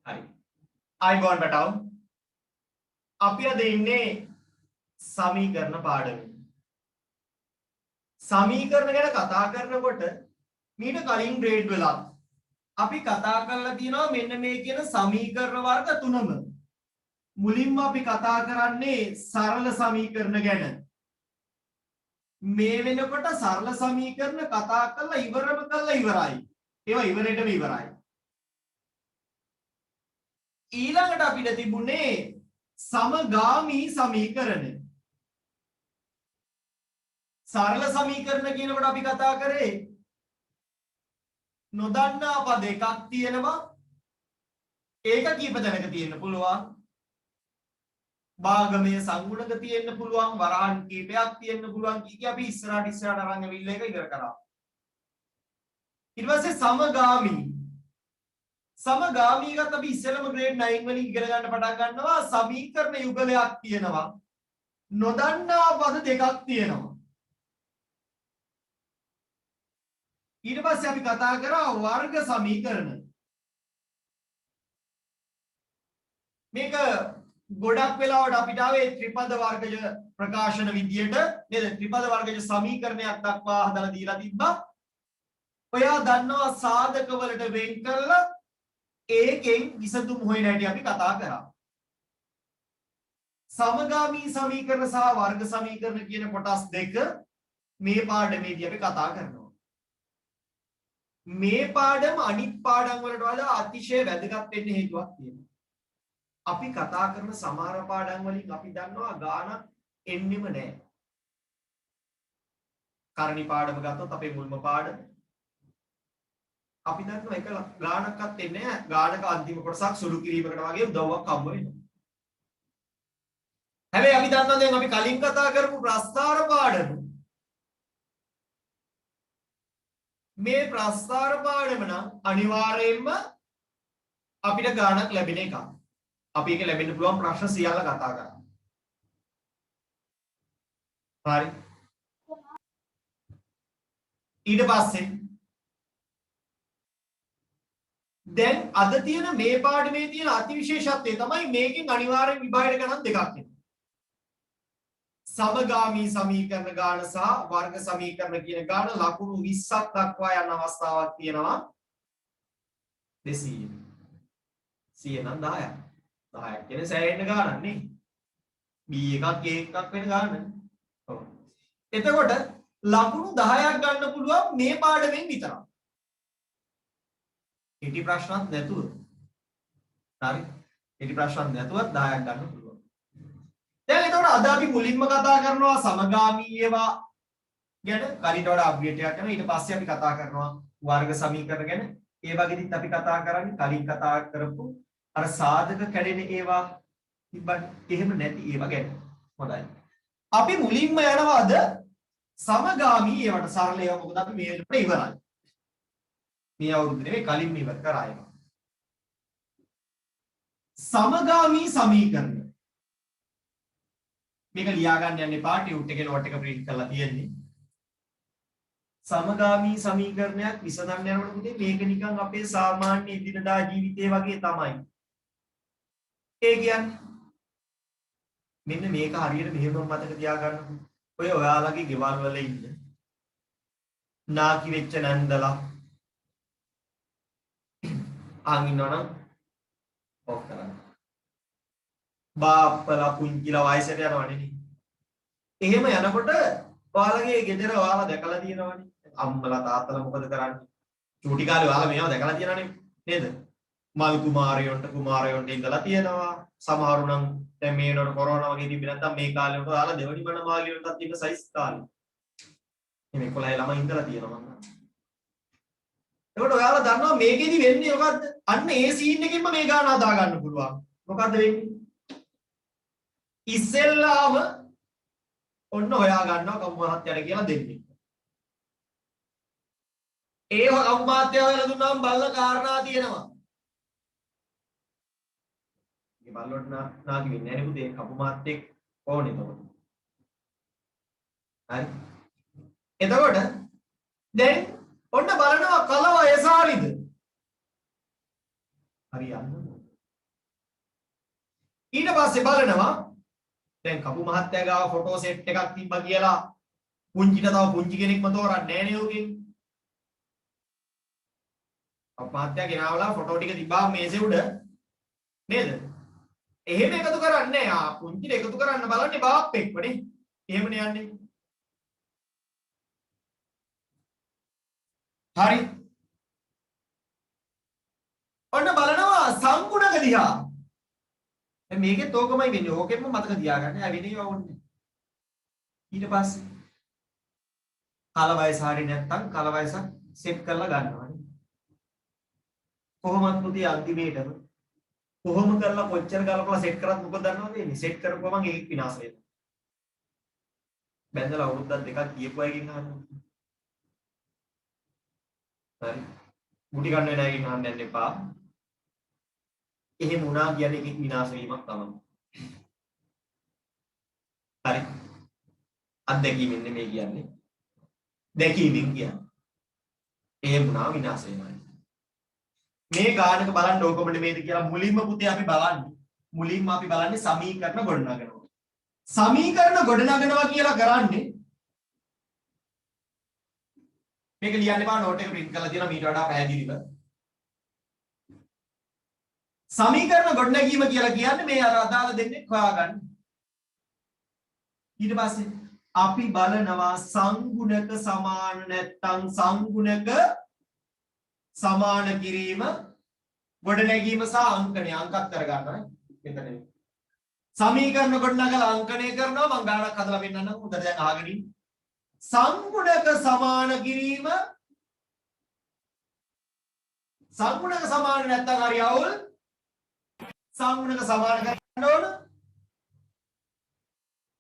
හරි. ආයිබෝන් බටව. අපි අද ඉන්නේ සමීකරණ පාඩමේ. සමීකරණ ගැන කතා කරනකොට මීට කලින් ග්‍රේඩ් වල අපි කතා කරලා තියෙනවා මෙන්න මේ කියන සමීකරණ වර්ග තුනම. මුලින්ම අපි කතා කරන්නේ සරල සමීකරණ ගැන. මේ වෙනකොට සරල සමීකරණ කතා කරලා ඉවරයි. ඒවා ඉවරෙටම ඉවරයි. ඊළඟට අපිට තිබුණේ සමගාමී සමීකරණ. සරල සමීකරණ කියනකොට අපි කතා කරේ නොදන්නා පද එකක් තියෙනවා. ඒක කීප තැනක තියෙන්න පුළුවන්. භාගමය සංගුණක තියෙන්න පුළුවන්. වරහන් කීපයක් තියෙන්න පුළුවන්. කී අපි ඉස්සරහට අරන් ඇවිල්ලා ඒක ඉවර කරා. ඊට පස්සේ සමගාමී සමගාමීගත අපි ඉස්සෙල්ලම ග්‍රේඩ් 9 වලින් ඉගෙන ගන්න පටන් ගන්නවා. සමීකරණ යුගලයක් තියෙනවා. නොදන්නා පද දෙකක් තියෙනවා. ඊට පස්සේ අපි කතා කරා වර්ග සමීකරණ. මේක ගොඩක් වෙලාවට අපිට ආවේ ත්‍රිපද වර්ගජ ප්‍රකාශන විදියට නේද? ත්‍රිපද වර්ගජ සමීකරණයක් දක්වා හදලා දීලා තිබ්බා. ඔයා දන්නවා සාධක වලට වෙන් කරලා ඒකෙන් විසඳුම් හොයන හැටි අපි කතා කරා. සමගාමී සමීකරණ සහ වර්ග සමීකරණ කියන කොටස් දෙක මේ පාඩමේදී අපි කතා කරනවා. මේ පාඩම අනිත් පාඩම් වලට වඩා අතිශය වැදගත් වෙන්න හේතුවක් තියෙනවා. අපි කතා කරන සමහර පාඩම් වලින් අපි දන්නවා ගාණක් එන්නෙම නැහැ. කරණි පාඩම ගත්තොත් අපේ මුල්ම පාඩම අපි දන්නවා එක ගාණක්වත් එන්නේ නැහැ. ගාණක අන්තිම කොටසක් සුළු කිරීමකට වගේ උදව්වක් හම්බ වෙනවා. හැබැයි අපි දන්නවා දැන් අපි කලින් කතා කරපු ප්‍රස්ථාර පාඩම මේ ප්‍රස්ථාර පාඩම නම් අනිවාර්යයෙන්ම අපිට ගාණක් ලැබෙන එකක්. අපි ඒක ලැබෙන්න පුළුවන් ප්‍රශ්න සියල්ල කතා කරා. හරි. ඊට පස්සේ දැන් අද තියෙන මේ පාඩමේ තියෙන අතිවිශේෂත්වය තමයි මේකෙන් අනිවාර්යෙන් විභාගයට ගණන් දෙකක් එනවා. සමගාමී සමීකරණ ගාන සහ වර්ග සමීකරණ කියන ගාන ලකුණු 20ක් දක්වා යන අවස්ථාවක් තියෙනවා. 200. 100 නම් 10ක්. 10ක් කියන්නේ සෑහෙන ගානක් නේ. B එකක් A එකක් වෙන ගානක්. ඔව්. එතකොට ලකුණු 10ක් ගන්න පුළුවන් මේ පාඩමෙන් විතරක්. ඉටි ප්‍රශ්නත් නැතුව. හරි. ඉටි ප්‍රශ්නත් නැතුව 10ක් ගන්න පුළුවන්. දැන් එතකොට අද අපි මුලින්ම කතා කරනවා සමගාමී ඒවා ගැන. කලින්ට වඩා අප්ඩේට් එකක් කරනවා. ඊට පස්සේ අපි කතා කරනවා වර්ග සමීකරණ ගැන. ඒ වගේදීත් අපි කතා කරන්නේ කලින් කතා කරපු අර සාධක කැඩෙන ඒවා තිබ්බනේ. එහෙම නැති ඒවා ගැන. හොඳයි. අපි මුලින්ම යනවා අද සමගාමී ඒවට. සරල ඒවා මොකද අපි මේ වෙනකොට ඉවරයි. මේ අවුරුද්දේ නෙවෙයි කලින් ඉවර කරා ඒවා. සමගාමී සමීකරණ. මේක ලියා ගන්න යන්න එපා. ටියුට් එකේ නෝට් එක print කරලා තියෙන්නේ. සමගාමී සමීකරණයක් විසඳන්න යනකොට පුතේ මේක නිකන් අපේ සාමාන්‍ය එදිනදා ජීවිතේ වගේ තමයි. ඒ කියන්නේ මෙන්න මේක හරියට මෙහෙම මතක තියාගන්නකො. ඔය ඔයාලගේ ගෙවල් වල ඉන්න නාකි වෙච්ච නැන්දලා ආන් ඉන්නවනම් ඔක් කරන්න. බාප්පලා පුංචිලා වයසට යනවනේ. එහෙම යනකොට ඔයාලගේ ගෙදර ඔයාලා දැකලා තියෙනවනේ. අම්මලා තාත්තලා මොකද කරන්නේ? චූටි කාලේ ඔයාලා මේවා දැකලා තියෙනවනේ නේද? මල් කුමාරයොන්ට ඉඳලා තියෙනවා. සමහරු නම් දැන් මේ වෙනකොට කොරෝනා වගේ තිබ්බේ නැත්නම් මේ කාලේ වලට ඔයාලා දෙවනි මන මාළියොන්ටත් ඉන්න සයිස් කාලේ. මේ 11 ළමයි ඉඳලා තියෙනවා මම. එතකොට ඔයාලා දන්නවා මේකෙදි වෙන්නේ මොකද්ද? අන්න ඒ සීන් එකෙන්ම මේ ගාන හදා ගන්න පුළුවන්. මොකද්ද වෙන්නේ? ඉස්සෙල්ලාම ඔන්න හොයා ගන්නවා කවු මහත්තයාට කියලා දෙන්නේ. ඒ කවු මහත්තයා වෙලා දුන්නාම බල්ල කාරණා තියෙනවා. මේ බල්ලොත් නාකි වෙන්නේ නැහැ නේ පුතේ. කවු මහත්තයෙක් ඕනේ එතකොට. හරි. එතකොට දැන් ඔන්න බලනවා කලව එසාරිද? හරි යන්න. ඊට පස්සේ බලනවා දැන් කපු මහත්තයා ගාව ෆොටෝ සෙට් එකක් තිබ්බා කියලා පුංචිට තව පුංචි කෙනෙක්ම තෝරන්නේ නැහැ නේ උගෙන්. කපු මහත්තයා ගෙනාවලා ෆොටෝ ටික තිබ්බා මේසෙ උඩ නේද? එහෙම එකතු කරන්නේ නැහැ. පුංචිට එකතු කරන්න බලන්නේ බාප්පෙක්වනේ. එහෙමනේ යන්නේ. හරි. ඔන්න බලනවා සංගුණක දිහා. දැන් මේකෙත් ඕකමයි වෙන්නේ. ඕකෙන්ම මතක තියාගන්න. වෙන්නේ ඕන්නේ. ඊට පස්සේ කාල වයස හරිය නැත්තම් කාල වයසක් සෙට් කරලා ගන්නවානේ. කොහොමද පුතේ අන්තිමේටම කොහොම කරලා කොච්චර ගලපලා සෙට් කරත් මොකද දන්නවද වෙන්නේ? සෙට් කරපුවම ඒක විනාශ වෙනවා. බැඳලා අවුරුද්දක් දෙකක් කියපු අයකින් අහන්න. හරි. මුටි ගන්න වෙන අයකින් අහන්න යන්න එපා. එහෙම වුණා කියන්නේ ඒකේ විනාශ වීමක් තමයි. හරි. අත්දැකීමෙන් නෙමෙයි කියන්නේ. දැකීමෙන් කියන්නේ. එහෙම වුණා විනාශ වෙනවා. මේ ගානක බලන්න ඕකම නෙමෙයිද කියලා මුලින්ම පුතේ අපි බලන්නේ. මුලින්ම අපි බලන්නේ සමීකරණ ගොඩනගනවා. සමීකරණ ගොඩනගනවා කියලා කරන්නේ මේක ලියන්න එපා නෝට් එක print කරලා තියෙනවා මීට වඩා පැහැදිලිව. සමීකරණ ගොඩනැගීම කියලා කියන්නේ මේ අර අදාළ දෙන්නේ හොයාගන්න. ඊට පස්සේ අපි බලනවා සංගුණක සමාන නැත්නම් සංගුණක සමාන කිරීම ගොඩනැගීම සහ අංකණය අංකත් කරගන්නවා මෙතන. සමීකරණ ගොඩනගලා අංකණය කරනවා මම ගානක් හදලා පෙන්නන්නම් උදට දැන් අහගෙන ඉන්න. සංගුණක සමාන කිරීම සංගුණක සමාන නැත්නම් හරි අවුල් සංගුණක සමාන කරන්න ඕන.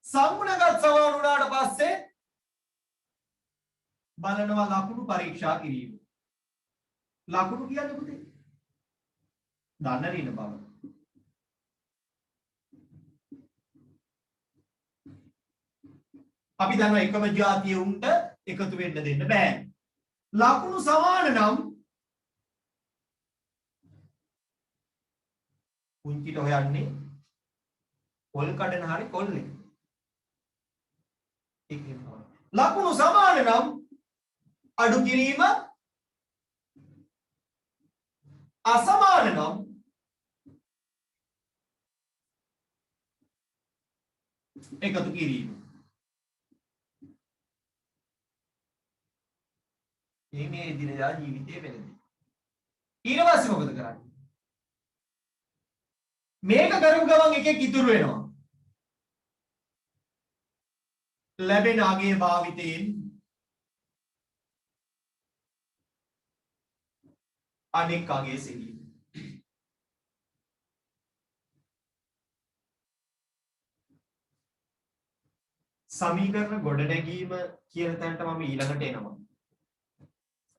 සංගුණකත් සමාන වුණාට පස්සේ බලනවා ලකුණු පරීක්ෂා කිරීම. ලකුණු කියන්නේ පුතේ දන්න රින බව. අපි දන්නවා එකම જાතිය උන්ට එකතු වෙන්න දෙන්න බෑ. ලකුණු සමාන නම් පුංචිට හොයන්නේ කොල් කඩන හරි කොල්ලේ. ඒකෙන් තමයි. ලකුණු සමාන නම් අඩු කිරීම අසමාන නම් එකතු කිරීම. මේ දිනදා ජීවිතයේ වෙනදී. ඊට පස්සේ මොකද කරන්නේ? මේක කරපු ගමන් එකෙක් ඉතුරු වෙනවා. ලැබෙන අගේ භාවිතයෙන් අනෙක් අගේ සිටීම. සමීකරණ ගොඩනැගීම කියන තැනට මම ඊළඟට එනවා.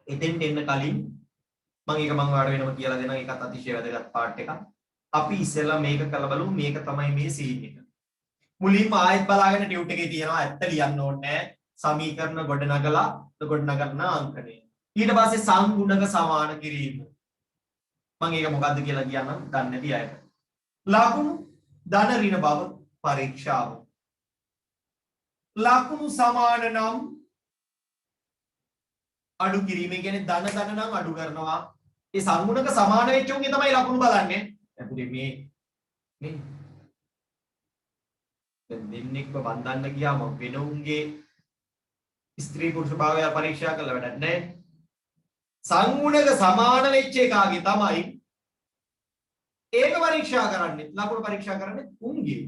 එතෙන්ට එන්න කලින් මම ඒක මම ඔයාලට වෙනම කියලා දෙනවා. ඒකත් අතිශය වැදගත් පාර්ට් එකක්. අපි ඉස්සෙල්ලා මේක කරලා බලමු. මේක තමයි මේ සීන් එක. මුලින්ම ආයෙත් බලාගෙන ටියුට් එකේ තියෙනවා ඇත්ත ලියන්න ඕනේ නැහැ. සමීකරණ ගොඩනගලා ගොඩනගන අංකණය. ඊට පස්සේ සංගුණක සමාන කිරීම. මම ඒක මොකද්ද කියලා කියන්නම් දන්නේ නැති අයට. ලකුණු ධන ඍණ බව පරීක්ෂාව. ලකුණු සමාන නම් අඩු කිරීම කියන්නේ ධන නම් අඩු කරනවා. ඒ සංගුණක සමාන වෙච්ච උන්ගේ තමයි ලකුණු බලන්නේ. දැන් මේ දෙන්නෙක්ව බඳන්න ගියාම වෙන උන්ගේ ස්ත්‍රී පුරුෂ භාවය පරීක්ෂා කරලා වැඩක් නැහැ. සංගුණක සමාන වෙච්ච එකාගේ තමයි ඒක පරීක්ෂා කරන්නේ. ලකුණු පරීක්ෂා කරන්නේ උන්ගේ.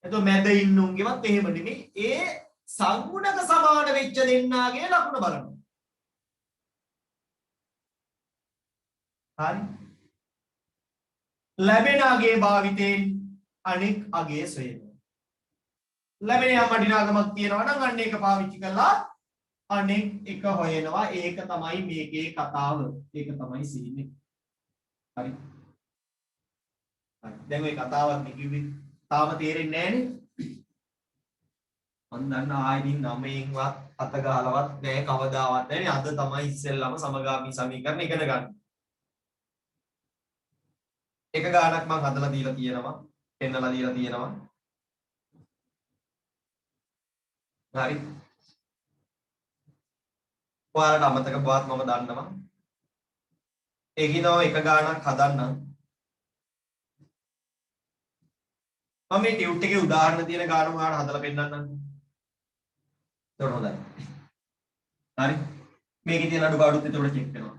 එතකොට මැද ඉන්න උන්ගේවත් එහෙම නෙමෙයි. ඒ සංගුණක සමාන වෙච්ච දෙන්නාගේ ලකුණ බලනවා. හරි. ලැබෙන අගේ භාවිතයෙන් අනෙක් අගේ සොයනවා. ලැබෙන යම් වටිනාකමක් තියෙනවා නම් අන්න ඒක පාවිච්චි කරලා අනෙක් එක හොයනවා. ඒක තමයි මේකේ කතාව. ඒක තමයි සීන් එක. හරි. හරි. දැන් ওই කතාවක් කිව්වේ තාම තේරෙන්නේ නැහනේ. මම දන්න ආයෙදින් 9න්වත් අත ගහලවත් නැහැ කවදාවත් නැහැ. අද තමයි ඉස්සෙල්ලාම සමගාමී සමීකරණ ඉගෙන ගන්න. එක ගානක් මම හදලා දීලා තියෙනවා. පෙන්නලා දීලා තියෙනවා. හරි. ඔයාලට අමතක බවත් මම දන්නවා. ඒකිනව එක ගානක් හදන්නම්. මම මේ ටියුට් එකේ උදාහරණ තියෙන ගාන ඔයාලට හදලා පෙන්නන්නම්. ඒක හොඳයි. හරි. මේකේ තියෙන අඩුපාඩුත් එතකොට චෙක් කරනවා.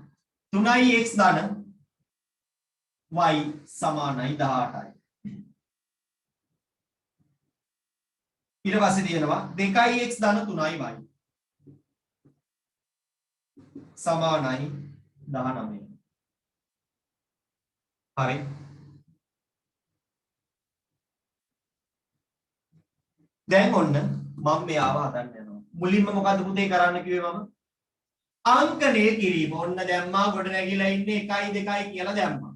3x ධන y සමානයි 18යි. ඊට පස්සේ තියෙනවා 2x ධන 3y සමානයි 19යි. හරි. දැන් ඔන්න මම මෙයාව හදන්න යනවා. මුලින්ම මොකද්ද පුතේ කරන්න කිව්වේ මම? අංකණය කිරීම. ඔන්න දැම්මා ගොඩ නැගිලා ඉන්නේ 1 2 කියලා දැම්මා.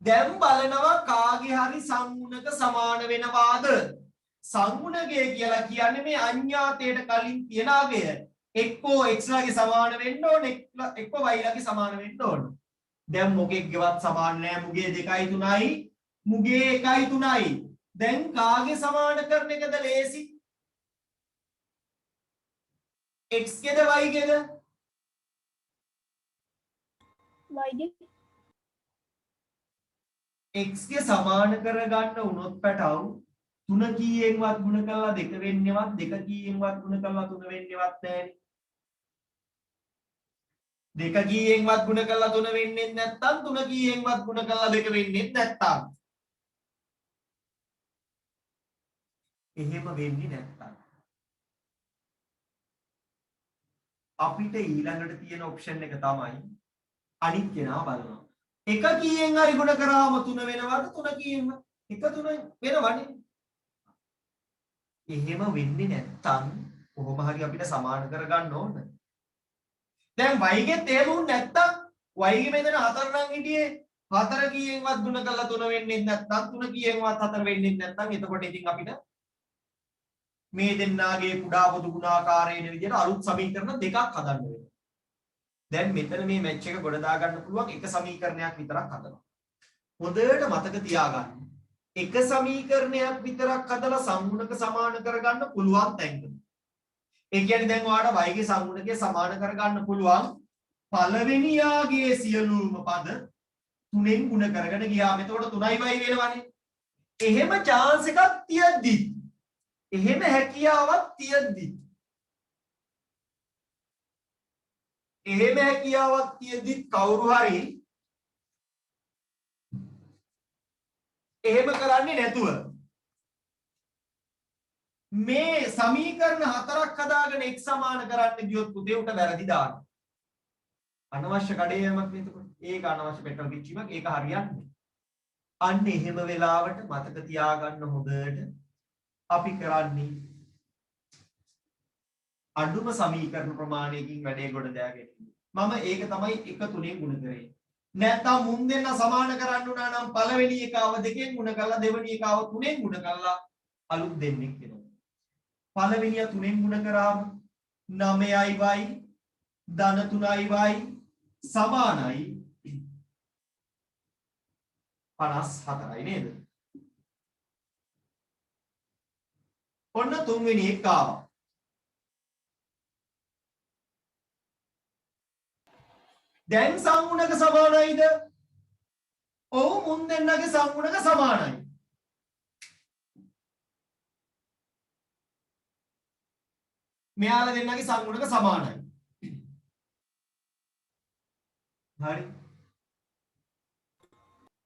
දැන් බලනවා කාගේ හරි සංගුණක සමාන වෙනවාද? සංගුණකය කියලා කියන්නේ මේ අඤ්ඤාතයට කලින් තියෙන අගය. එක්කෝ x ලගේ සමාන වෙන්න ඕන, එක්කෝ y ලගේ සමාන වෙන්න ඕන. දැන් මොකෙක්ගේවත් සමාන නෑ. මුගේ 2යි 3යි, මුගේ 1යි 3යි. දැන් කාගේ සමාන කරන එකද ලේසි? x ගේද y ගේද? y ගේ. x ගේ සමාන කරගන්න වුණොත් පැටව 3 කීයෙන්වත් ගුණ කරලා 2 වෙන්නේවත් 2 කීයෙන්වත් ගුණ කරලා 3 වෙන්නේවත් නැහැනේ. 2 කීයෙන්වත් ගුණ කරලා 3 වෙන්නේ නැත්නම් 3 කීයෙන්වත් ගුණ කරලා 2 වෙන්නේ නැත්නම්. එහෙම වෙන්නේ නැත්නම් අපිට ඊළඟට තියෙන ඔප්ෂන් එක තමයි අනිත් කෙනා බලනවා. 1 කීයෙන් හරි ගුණ කරාම 3 වෙනවද? 3 කීයෙන් 1 3 වෙනවනේ. එහෙම වෙන්නේ නැත්නම් කොහොම හරි අපිට සමාන කරගන්න ඕන. දැන් y ගේ තේරුම් නැත්නම් y ගේ මෙතන 4 නම් හිටියේ 4 කීයෙන්වත් ගුණ කරලා 3 වෙන්නේ නැත්නම් 3 කීයෙන්වත් 4 වෙන්නේ නැත්නම් එතකොට ඉතින් අපිට මේ දෙන්නාගේ කුඩා පොදු ගුණාකාරයේ විදිහට අලුත් සමීකරණ දෙකක් හදන්න වෙනවා. දැන් මෙතන මේ මැච් එක ගොඩ දා ගන්න පුළුවන් එක සමීකරණයක් විතරක් හදනවා. හොඳට මතක තියාගන්න. එක සමීකරණයක් විතරක් හදලා සංගුණක සමාන කරගන්න පුළුවන් තැන්ක. ඒ කියන්නේ දැන් ඔයාලට y ගේ සංගුණකය සමාන කරගන්න පුළුවන් පළවෙනි යාගේ සියලුම පද 3ෙන් ගුණ කරගෙන ගියාම එතකොට 3y වෙනවනේ. එහෙම chance එකක් තියද්දි එහෙම හැකියාවක් තියද්දි කවුරු හරි එහෙම කරන්නේ නැතුව මේ සමීකරණ හතරක් හදාගෙන x සමාන කරන්න ගියොත් පුතේ උට වැරදි දානවා. අනවශ්‍ය කඩේයමක් නේද? ඒක අනවශ්‍ය පෙට්‍රල් පිච්චීමක්. ඒක හරියන්නේ. අන්න එහෙම වෙලාවට මතක තියාගන්න හොඳට අපි කරන්නේ අඩුම සමීකරණ ප්‍රමාණයකින් වැඩේ ගොඩ දා ගැනීම. මම ඒක තමයි 1 3ෙන් ගුණ කරේ. නැත්නම් මුන් දෙන්න සමාන කරන්න උනා නම් පළවෙනි එකව 2ෙන් ගුණ කරලා දෙවෙනි එකව 3ෙන් ගුණ කරලා අලුත් දෙන්නෙක් වෙනවා. පළවෙනිය 3ෙන් ගුණ කරාම 9y ධන 3y සමානයි 54යි නේද? ඔන්න තුන්වෙනි එක ආවා. දැන් සංගුණක සමානයිද? ඔව් මුන් දෙන්නගේ සංගුණක සමානයි. මෙයාලා දෙන්නගේ සංගුණක සමානයි. හරි.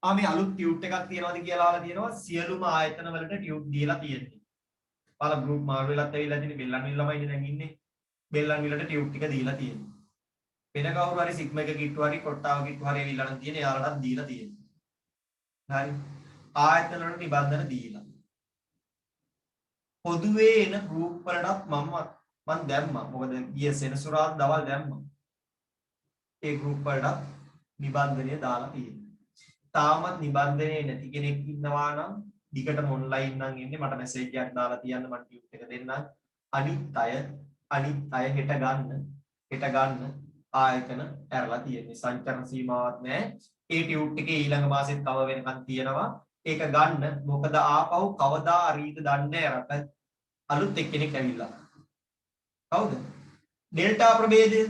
මේ අලුත් ටියුට් එකක් තියනවාද කියලා අහලා තියෙනවා. සියලුම ආයතන වලට ටියුට් දීලා තියෙන්නේ. පාල ගෲප් මාරු වෙලත් ඇවිල්ලා තියෙන්නේ. බෙල්ලන් ළමයි දැන් ඉන්නේ. බෙල්ලන් වලට ටියුට් ටික දීලා තියෙන්නේ. වෙන කවුරු හරි සිග්ම එක කිට්ටු හරි කොට්ටාව කිට්ටු හරි ඇවිල්ලා නම් තියෙන්නේ. යාලටත් දීලා තියෙන්නේ. හරි. ආයතන වලට නිබන්ධන දීලා. පොදුවේ එන ගෲප් වලටත් මම දැම්මා. මොකද ගිය සෙනසුරාදා දවල් දැම්මා. ඒ ගෲප් වලට නිබන්ධනය දාලා තියෙනවා. තාමත් නිබන්ධනයේ නැති කෙනෙක් ඉන්නවා නම් දිගටම ඔන්ලයින් නම් ඉන්නේ මට මැසේජ් එකක් දාලා තියන්න මම ටියුට් එක දෙන්නම්. අනිත් අය හෙට ගන්න ආයතන ඇරලා තියෙන්නේ. සංචරණ සීමාවක් නැහැ. ඒ ටියුට් එකේ ඊළඟ මාසෙත් කව වෙනකන් තියෙනවා. ඒක ගන්න. මොකද ආපහු කවදා හරිද දන්නේ නැහැ රට. අලුත් එක්කෙනෙක් ඇවිල්ලා. කවුද? ඩෙල්ටා ප්‍රභේදය.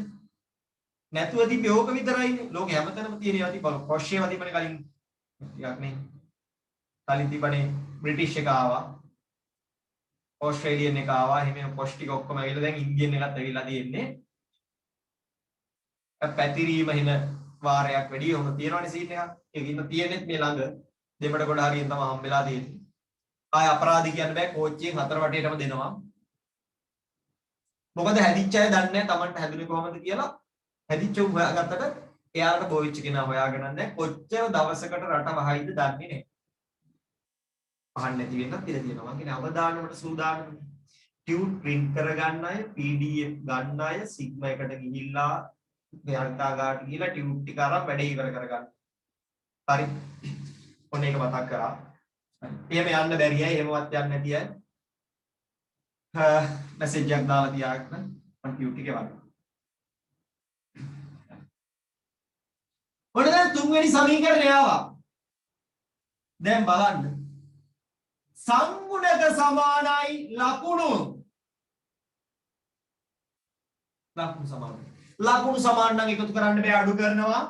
නැතුව තිබ්බේ ඕක විතරයිනේ. ලෝකේ හැමතැනම තියෙන ඒවා තිබ්බලු. කොෂ් ඒවා තිබ්බනේ කලින්. ටිකක් නේ. කලින් තිබ්බනේ බ්‍රිටිෂ් එක ආවා. ඕස්ට්‍රේලියන් එක ආවා. එහෙම කොෂ් ටික ඔක්කොම ඇවිල්ලා දැන් ඉන්දියන් එකත් ඇවිල්ලා තියෙන්නේ. පැතිරීම හින වාරයක් වැඩි වුණ තියෙනවනේ සීන් එකක්. ඒක ඉන්න තියෙනෙත් මේ ළඟ. දෙමඩ කොට හරියෙන් තමයි හම්බෙලා තියෙන්නේ. ආය අපරාධි කියන්න බෑ කෝච්චියෙන් හතර වටේටම දෙනවා. මොකද හැදිච්ච අය දන්නේ නැහැ Tamanට හැදුනේ කොහමද කියලා. හැදිච්ච උන් හොයාගත්තට එයාලට බොවිච්ච කෙනා හොයාගෙන නැහැ. කොච්චර දවසකට රට වහයිද දන්නේ නැහැ. අහන්න නැති වෙන්නත් ඉඩ තියෙනවා. මං කියන්නේ අවදානමට සූදානම්. ටියුට් print කරගන්න අය, PDF ගන්න අය, Sigma එකට ගිහිල්ලා ගානටාගාට ගිහිල්ලා ටියුට් ටික අරන් වැඩේ ඉවර කරගන්න. හරි. ඔන්න ඒක මතක් කරා. එහෙම යන්න බැරි අය, එහෙමවත් යන්න නැති අය මැසේජ් එකක් දාලා තියාගන්න මම ටියුට් එකේ වගේ. ඔන්න දැන් තුන්වෙනි සමීකරණය ආවා. දැන් බලන්න. සංගුණක සමානයි ලකුණු. ලකුණු සමානයි. ලකුණු සමාන නම් එකතු කරන්න බෑ අඩු කරනවා.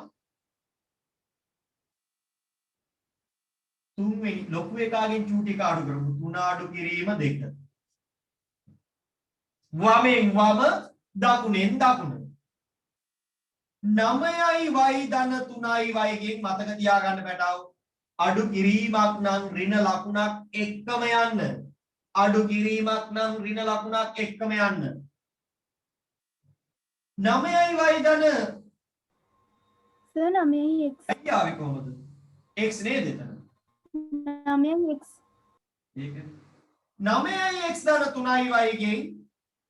තුන්වෙනි ලොකු එකගෙන් චූටි එක අඩු කරමු. 3 අඩු කිරීම 2. වමෙන් වම දකුණෙන් දකුණ. 9යි y ධන 3යි y ගෙන් මතක තියාගන්න පැටව. අඩු කිරීමක් නම් ඍණ ලකුණක් එක්කම යන්න. අඩු කිරීමක් නම් ඍණ ලකුණක් එක්කම යන්න. 9යි y ධන සර් 9යි x. ඇයි ආවේ කොහොමද? x නේද එතන? 9යි x. ඒක 9යි x ධන 3යි y ගෙන්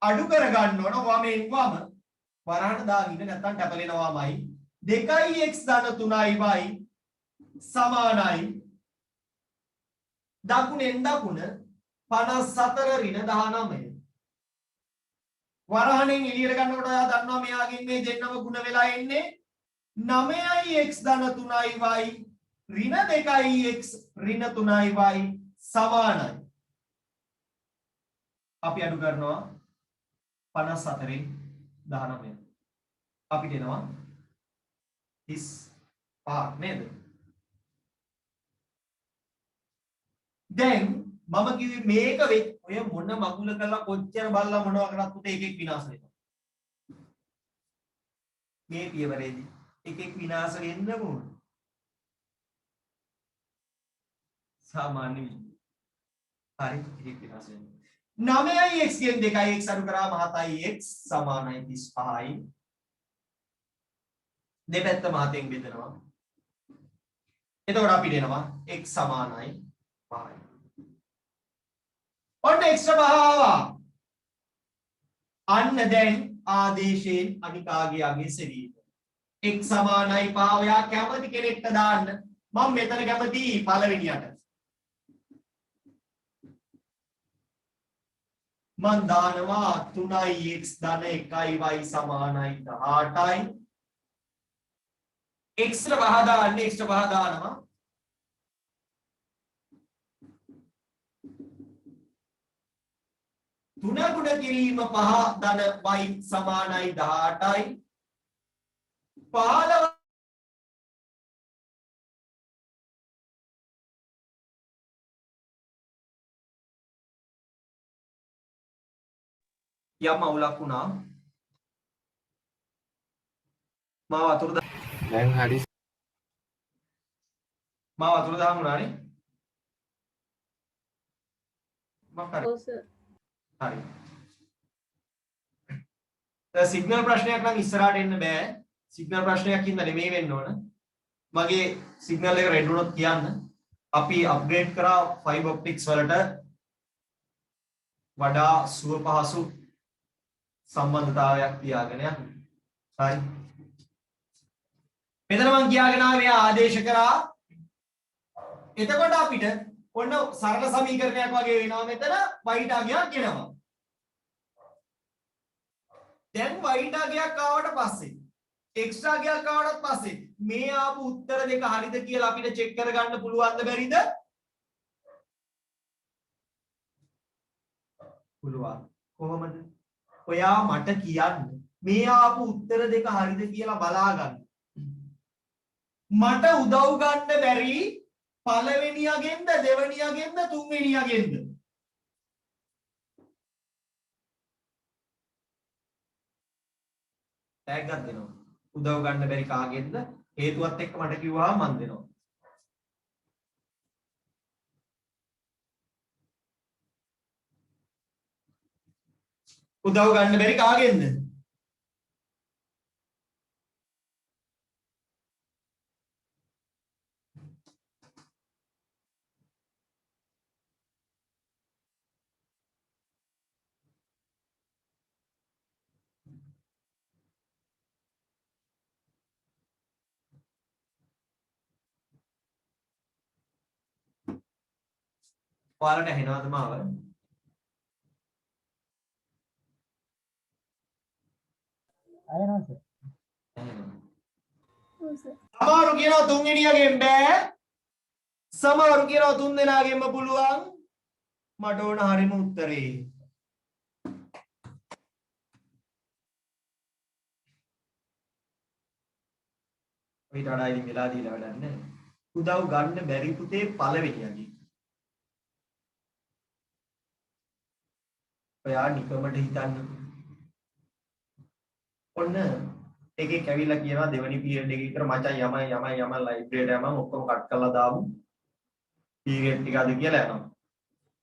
අඩු කර ගන්න ඕන වමෙන් වම වරහට දාගෙන නැත්තම් කැපලෙනවාමයි 2යි x ධන 3යි y සමානයි දකුණෙන් දකුණ 54 ඍණ 19 වරහණෙන් එළියට ගන්නකොට ඔයා දන්නවා මෙයාගෙන් මේ දෙන්නම ಗುಣ වෙලා එන්නේ 9යි x ධන 3යි y ඍණ 2යි x ඍණ 3යි y සමානයි අපි අඩු කරනවා 54 19 අපිට එනවා 35 නේද? දැන් මම කිව්වේ මේක ඔය මොන මගුල කරලා කොච්චර බලලා මොනවා කරත් උට එකෙක් විනාශ වෙනවා. මේ පියවරේදී එකෙක් විනාශ වෙන්න ඕන. සාමාන්‍ය විදිහට. හරි එකෙක් විනාශ වෙනවා. 9යි x ගෙන් 2යි x අඩු කරාම 7යි x සමානයි 35යි. දෙපැත්තම 7ෙන් බෙදනවා. එතකොට අපිට එනවා x සමානයි 5යි. ඔන්න x බහාවා. අන්න දැන් ආදේශයෙන් අනිකාගේ අගේ සෙවීම. x සමානයි 5 ඔයා කැමති කෙනෙක්ට දාන්න. මම මෙතන කැමති පළවෙනියට. මන් දානවා 3යි x ධන 1යි y සමානයි 18යි. x ට බහ දාන්න x ට බහ දානවා 3 ගුණ කිරීම 5 ධන y සමානයි 18යි. 15 යම් අවුලක් වුණා මාව අතුරු දැන් හරි මාව අතුරු දහම් වුණානේ මම හරි ඔව් සර්. හරි සිග්නල් ප්‍රශ්නයක් නම් ඉස්සරහට එන්න බෑ සිග්නල් ප්‍රශ්නයක් ඉඳලා නෙමෙයි වෙන්න ඕන මගේ සිග්නල් එක රෙඩ් වුණොත් කියන්න අපි අප්ග්‍රේඩ් කරා ෆයිබර් ඔප්ටික්ස් වලට වඩා සුව පහසු සම්බන්ධතාවයක් තියාගෙන යන්න. හරි. මෙතන මම කියාගෙන ආවේ ආදේශ කරා. එතකොට අපිට ඔන්න සරල සමීකරණයක් වගේ වෙනවා මෙතන y ටාගයක් කියනවා. දැන් y ටාගයක් ආවට පස්සේ x ටාගයක් ආවට පස්සේ මේ ආපු උත්තර දෙක හරිද කියලා අපිට චෙක් කරගන්න පුළුවන්ද බැරිද? පුළුවන්. කොහොමද? ඔයා මට කියන්න මේ ආපු උත්තර දෙක හරිද කියලා බලා ගන්න. මට උදව් ගන්න බැරි පළවෙනියගෙන්ද දෙවෙනියගෙන්ද තුන්වෙනියගෙන්ද? ටැග් එකක් දෙනවා. උදව් ගන්න බැරි කාගෙන්ද? හේතුවත් එක්ක මට කිව්වහම මන් දෙනවා. උදව් ගන්න බැරි කාගෙන්ද? ඔයාලට ඇහෙනවද මාව? ඇහෙනවා සර්. සමහරු කියනවා තුන්වෙනියගෙන් බෑ. සමහරු කියනවා තුන් දෙනාගෙන්ම පුළුවන්. මට ඕන හරිම උත්තරේ. ඊට වඩා ඉතින් වෙලා දීලා වැඩක් නැහැ. උදව් ගන්න බැරි පුතේ පළවෙනියගේ. ඔයා නිකමට හිතන්න. ඔන්න එකේ කැවිලා කියනවා දෙවනි පීරියඩ් එකේ විතර මචං යමයි ලයිබ්‍රරියට යමන් ඔක්කොම කට් කරලා දාමු. පීරියඩ් ටික අද කියලා යනවා.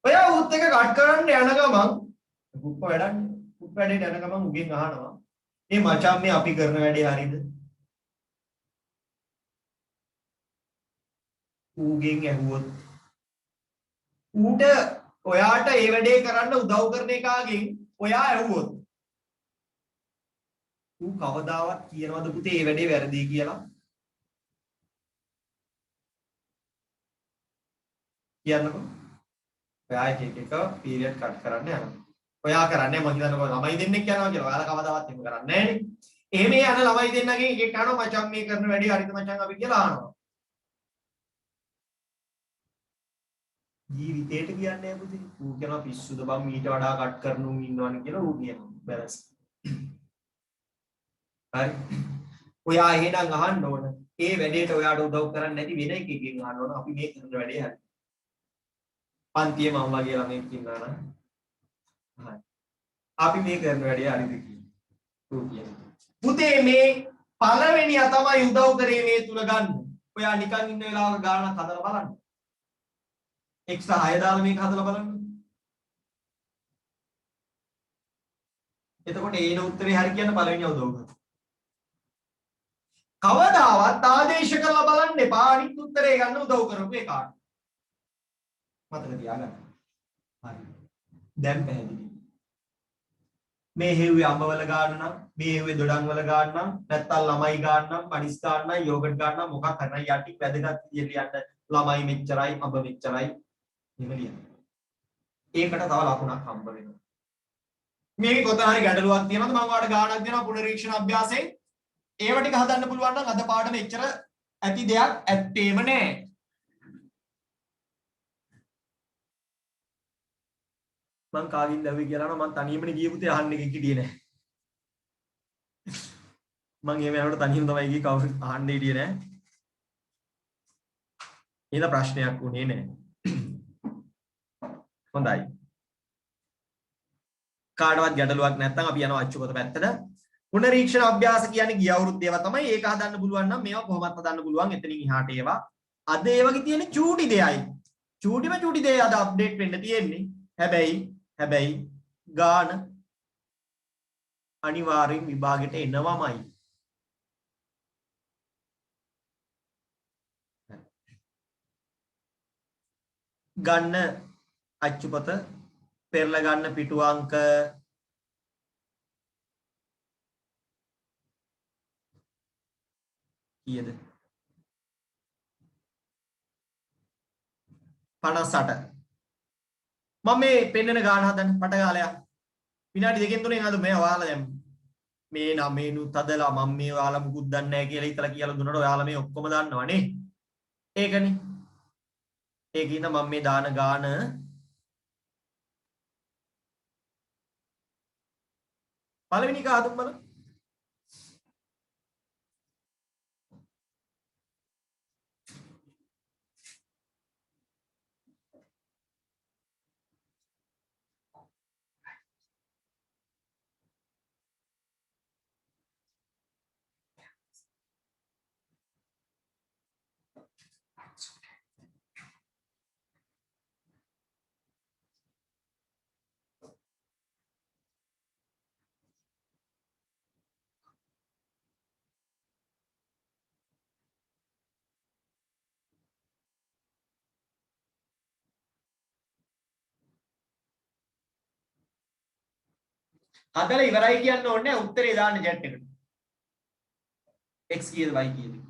ඔයා උත් එක කට් කරන්න යන ගමන් කුප්ප වැඩන්නේ. කුප්ප වැඩේට යන ගමන් උගෙන් අහනවා. මේ මචං මේ අපි කරන වැඩේ හරියද? ඌගෙන් ඇහුවොත් ඌට ඔයාට ඒ වැඩේ කරන්න උදව් කරන එකාගෙන් ඔයා ඇහුවොත් ඌ කවදාවත් කියනවද පුතේ මේ වැඩේ වැරදි කියලා? කියන්නකෝ. ඔයා එක පීරියඩ් කට් කරන්න යනවා. ඔයා කරන්නේ මම හිතනවා ළමයි දෙන්නෙක් යනවා කියලා. ඔයාලා කවදාවත් එහෙම කරන්නේ නැහැ නේ. එහෙම යන ළමයි දෙන්නගෙන් එකෙක් අහනවා මචං මේ කරන වැඩේ හරිද මචං අපි කියලා අහනවා. ජීවිතේට කියන්නේ පුතේ. ඌ කියනවා පිස්සුද බං මීට වඩා කට් කරනුන් ඉන්නවනේ කියලා ඌ කියනවා. බැලන්ස්. හරි. ඔයා එහෙනම් අහන්න ඕන. ඒ වැඩේට ඔයාට උදව් කරන්නේ නැති වෙන එකකින් අහන්න ඕන. අපි මේ කරන වැඩේ හරි. පන්තියේ මම වගේ ළමෙක් ඉන්නවා නම් හරි. අපි මේ කරන වැඩේ හරිද කියලා. පුතේ මේ පළවෙනියා තමයි උදව් කරේ මේ තුල ගන්න. ඔයා නිකන් ඉන්න වෙලාවක ගානක් හදලා බලන්න. එක්ස්ට්‍රා 6 දාලා මේක හදලා බලන්න. එතකොට ඒන උත්තරේ හරි කියන පළවෙනියා උදව් කරනවා. කවදාවත් ආදේශ කරලා බලන්න එපා අනිත් උත්තරේ ගන්න උදව් කරපු එකාට. මතක තියාගන්න. හරි. දැන් පැහැදිලි. මේ හේව්වේ අඹවල ගන්න නම්, මේ හේව්වේ දොඩම් වල ගන්න නම්, නැත්තම් ළමයි ගන්න නම්, පඩිස් ගන්න නම්, යෝගට් ගන්න නම් මොකක් කරන්න යටි වැදගත් විදියට ලියන්න. ළමයි මෙච්චරයි, අඹ මෙච්චරයි. එහෙම ලියන්න. ඒකට තව ලකුණක් හම්බ වෙනවා. මේකේ කොතන හරි ගැටලුවක් තියෙනවද? මම ඔයාලට ගාණක් දෙනවා පුනරීක්ෂණ අභ්‍යාසයෙන්. ඒව ටික හදන්න පුළුවන් නම් අද පාඩම එච්චර ඇති දෙයක් ඇත්තේම නෑ. මං කාගෙන් දැව්වේ කියලා නම් මං තනියමනේ ගිය පුතේ අහන්න එකෙක් හිටියේ නෑ. මං එහෙම යනකොට තනියම තමයි ගියේ කවුරුත් අහන්න හිටියේ නෑ. ඒක ප්‍රශ්නයක් උනේ නෑ. හොඳයි. කාටවත් ගැටලුවක් නැත්නම් අපි යනවා අච්චුපත පැත්තට. පුනරීක්ෂණ අභ්‍යාස කියන්නේ ගිය අවුරුද්දේ ඒවා තමයි. ඒක හදන්න පුළුවන් නම් මේවා කොහොමද හදන්න පුළුවන් එතනින් එහාට ඒවා. අද ඒ වගේ තියෙන චූටි දෙයයි. චූටි දෙය අද අප්ඩේට් වෙන්න තියෙන්නේ. හැබැයි ගාන අනිවාර්යෙන් විභාගෙට එනවමයි. ගන්න අච්චුපත පෙරලා ගන්න පිටු අංක කීයද? 58. මම මේ පෙන්වන ගාන හදන්න පටගාලයක්. විනාඩි දෙකෙන් තුනෙන් අද මේ ඔයාලා දැන් මේ නමේනුත් හදලා මම මේ ඔයාලා මුකුත් දන්නේ නැහැ කියලා හිතලා කියලා දුන්නට ඔයාලා මේ ඔක්කොම දන්නවනේ. ඒකනේ. ඒකින්ද මම මේ දාන ගාන පළවෙනි එක හදමු බලන්න. හදලා ඉවරයි කියන්න ඕනේ නැහැ උත්තරේ දාන්න chat එකට. x කීයද y කීයද?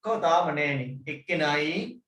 කෝ තාම නෑනේ. එක්කෙනයි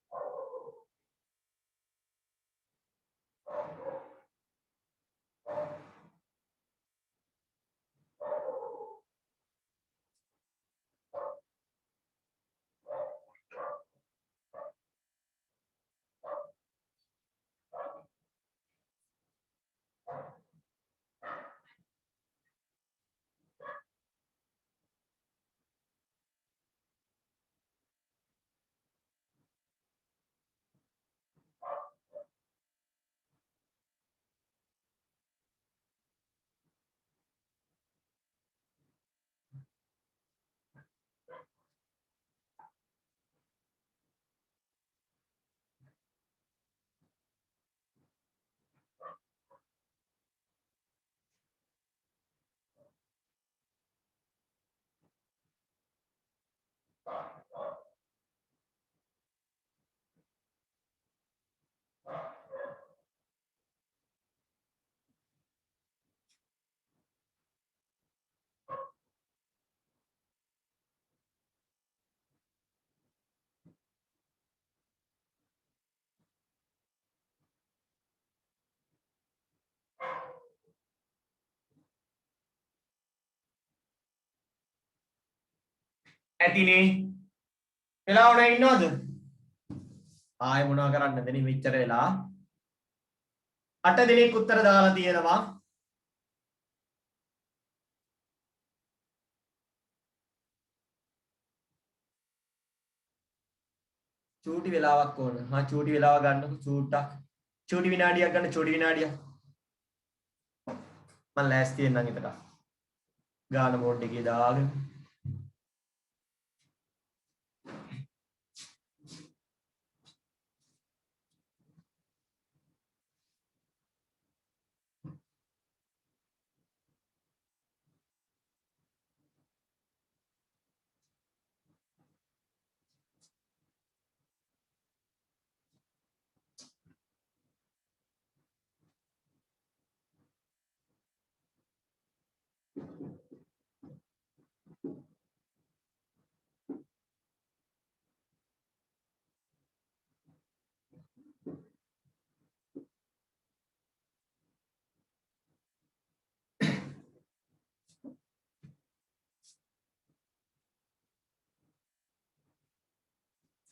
ඇතිනේ. වෙලාව නැහැ ඉන්නවද? ආයෙ මොනවා කරන්නද නේ මෙච්චර වෙලා? 8 දිනක් උත්තර දාලා තියෙනවා. චූටි වෙලාවක් ඕන. හා චූටි වෙලාව ගන්නකො චූට්ටක්. චූටි විනාඩියක් ගන්න චූටි විනාඩියක්. මම ලෑස්ති වෙන්නම් එතන. ගාන මෝඩ් එකේ දාගෙන.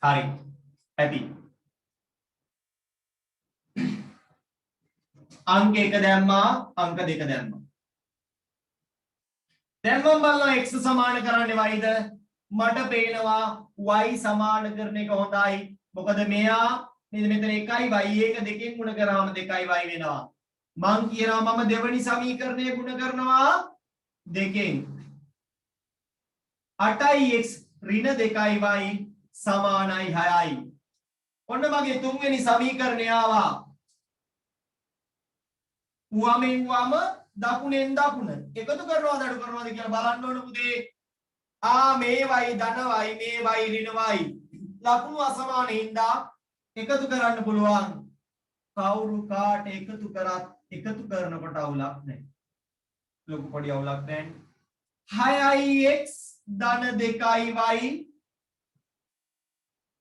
හරි. happy. අංක 1 දැම්මා අංක 2 දැම්මා. දැන් මම බලනවා x සමාන කරන්නේ y ද මට පේනවා y සමාන කරන එක හොඳයි. මොකද මෙයා නේද මෙතන 1යි y එක දෙකෙන් ගුණ කරාම 2යි y වෙනවා. මං කියනවා මම දෙවෙනි සමීකරණය ගුණ කරනවා දෙකෙන් 8යි x ඍණ 2යි y සමානයි 6යි. ඔන්න මගේ තුන්වෙනි සමීකරණය ආවා. වමෙන් වම දකුණෙන් දකුණ එකතු කරනවද අඩු කරනවද කියලා බලන්න ඕන පුතේ. මේ y ධන y මේ y ඍණ y ලකුණු අසමාන හින්දා එකතු කරන්න පුළුවන්. කවුරු කාට එකතු කරත් එකතු කරනකොට අවුලක් නැහැ. ලොකු පොඩි අවුලක් නැහැ. 6යි x ධන 2යි y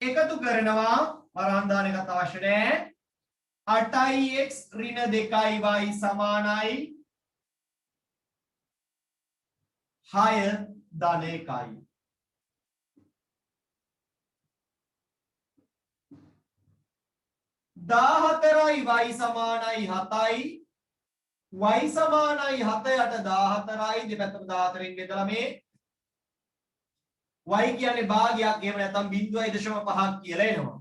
එකතු කරනවා වරහන් දාන එකත් අවශ්‍ය නැහැ. 8යි x ඍණ 2යි y සමානයි 6 ධන 1යි. දාහතරයි y සමානයි 7යි y සමානයි 7යට 14යි දෙපැත්තම 14න් බෙදලා මේ y කියන්නේ භාගයක් එහෙම නැත්නම් 0.5ක් කියලා එනවා.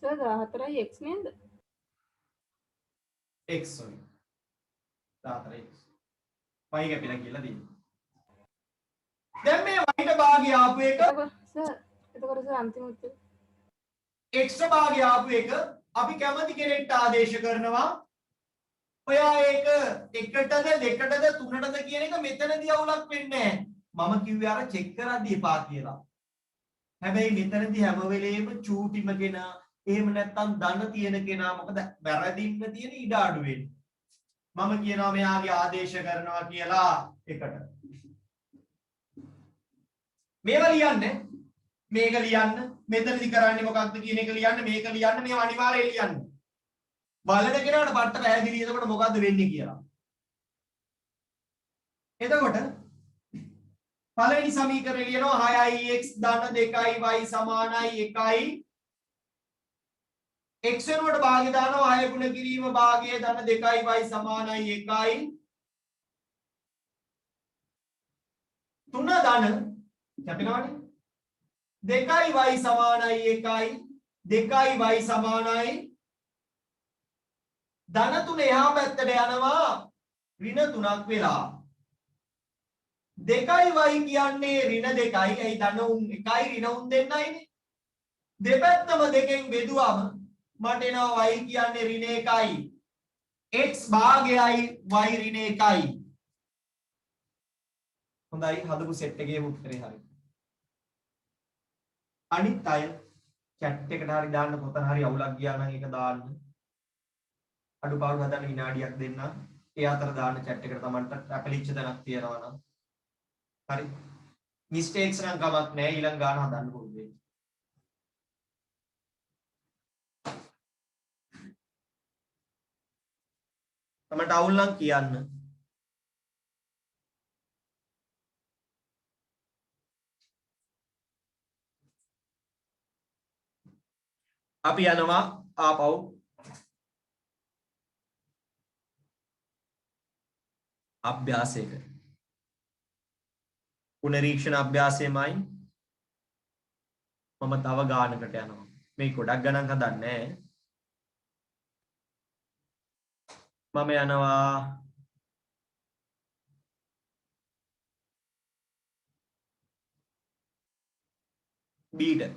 සර් 14යි x නේද? x sorry 14x y කැපිලා කියලා දෙන්නේ. දැන් මේ y ට භාගය ආපු එක සර් එතකොට සර් අන්තිම උත්තරේ x ට භාගය ආපු එක අපි කැමති කෙනෙක්ට ආදේශ කරනවා. ඔයා ඒක එකටද දෙකටද තුනටද කියන එක මෙතනදී අවුලක් වෙන්නේ නැහැ. මම කිව්වේ අර චෙක් කරද්දී එපා කියලා. හැබැයි මෙතනදී හැම වෙලේම චූටිම කෙනා එහෙම නැත්නම් ධන තියෙන කෙනා මොකද වැරදින්න තියෙන ඉඩ අඩු වෙන්නේ. මම කියනවා මෙයාගේ ආදේශ කරනවා කියලා එකට. මේවා ලියන්න මේක ලියන්න මෙතනදී කරන්නේ මොකක්ද කියන එක ලියන්න මේක ලියන්න මේව අනිවාර්යයෙන් ලියන්න. බලන කෙනාට බට්ට පැහැදිලි එතකොට මොකද්ද වෙන්නේ කියලා. එතකොට පළවෙනි සමීකරණය ලියනවා 6යි x ධන 2යි y සමානයි 1යි x වෙනුවට භාගය දානවා 6 ගුණ කිරීම භාගය ධන 2යි y සමානයි 1යි 3 ධන කැපෙනවනේ 2යි y සමානයි 1යි 2යි y සමානයි ධන 3 එහා පැත්තට යනවා ඍණ 3ක් වෙලා 2යි y කියන්නේ ඍණ 2යි ඇයි ධන උන් 1යි ඍණ උන් දෙන්නයිනේ දෙපැත්තම දෙකෙන් බෙදුවම මට එනවා y කියන්නේ ඍණ 1යි x භාගයයි y ඍණ 1යි. හොඳයි හදපු සෙට් එකේ උත්තරේ හරි. අනිත් අය chat එකට හරි දාන්න කොතන හරි අවුලක් ගියා නම් ඒක දාන්න. අඩුපාඩු හදන්න විනාඩියක් දෙන්න. ඒ අතර දාන්න chat එකට Tamanට අපලිච්ච දණක් තියනවා නම්. හරි. mistakes නම් කමක් නැහැ ඊළඟ ගාන හදන්න පුළුවන් වෙයි. Tamanට අවුල් නම් කියන්න. අපි යනවා ආපහු අභ්‍යාසයකට. පුනරීක්ෂණ අභ්‍යාසයමයි මම තව ගානකට යනවා. මේ ගොඩක් ගණන් හදන්නේ මම යනවා B ට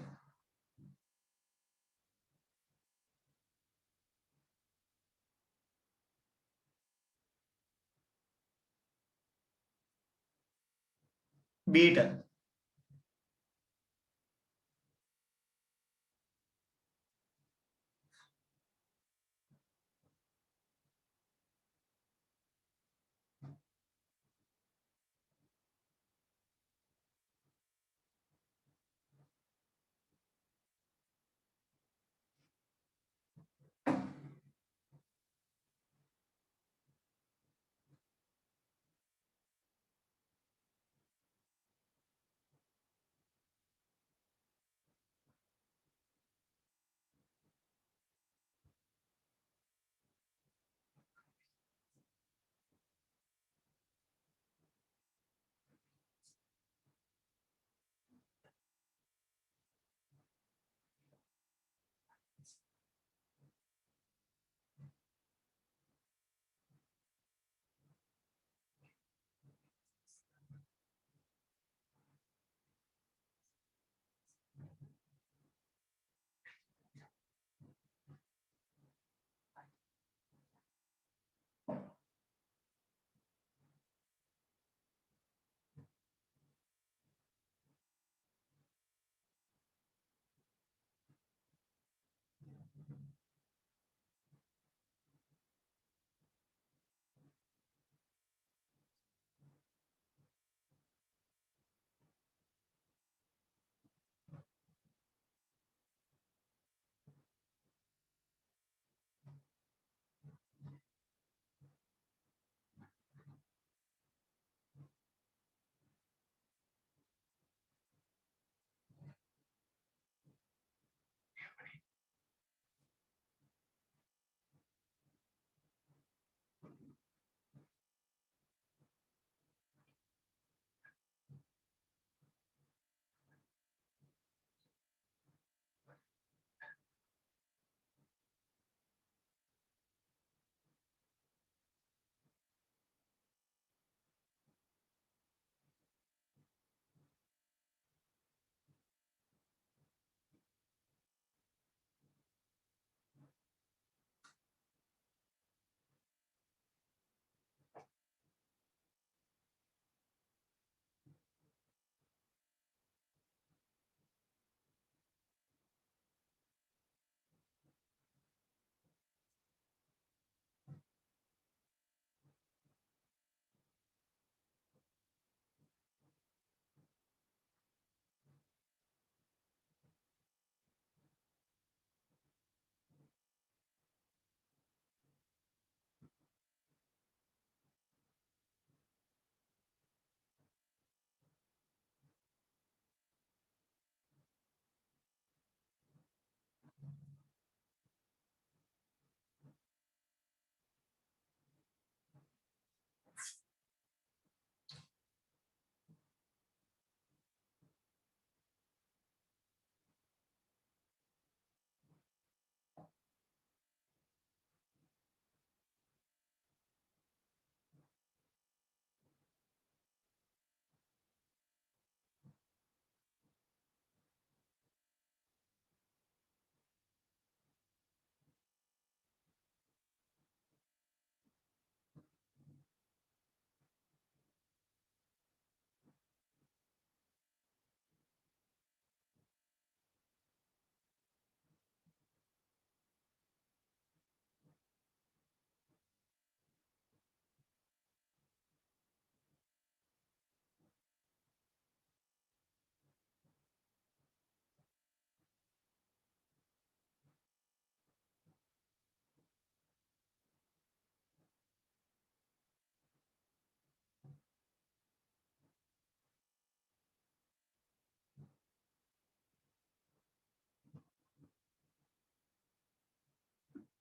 B ට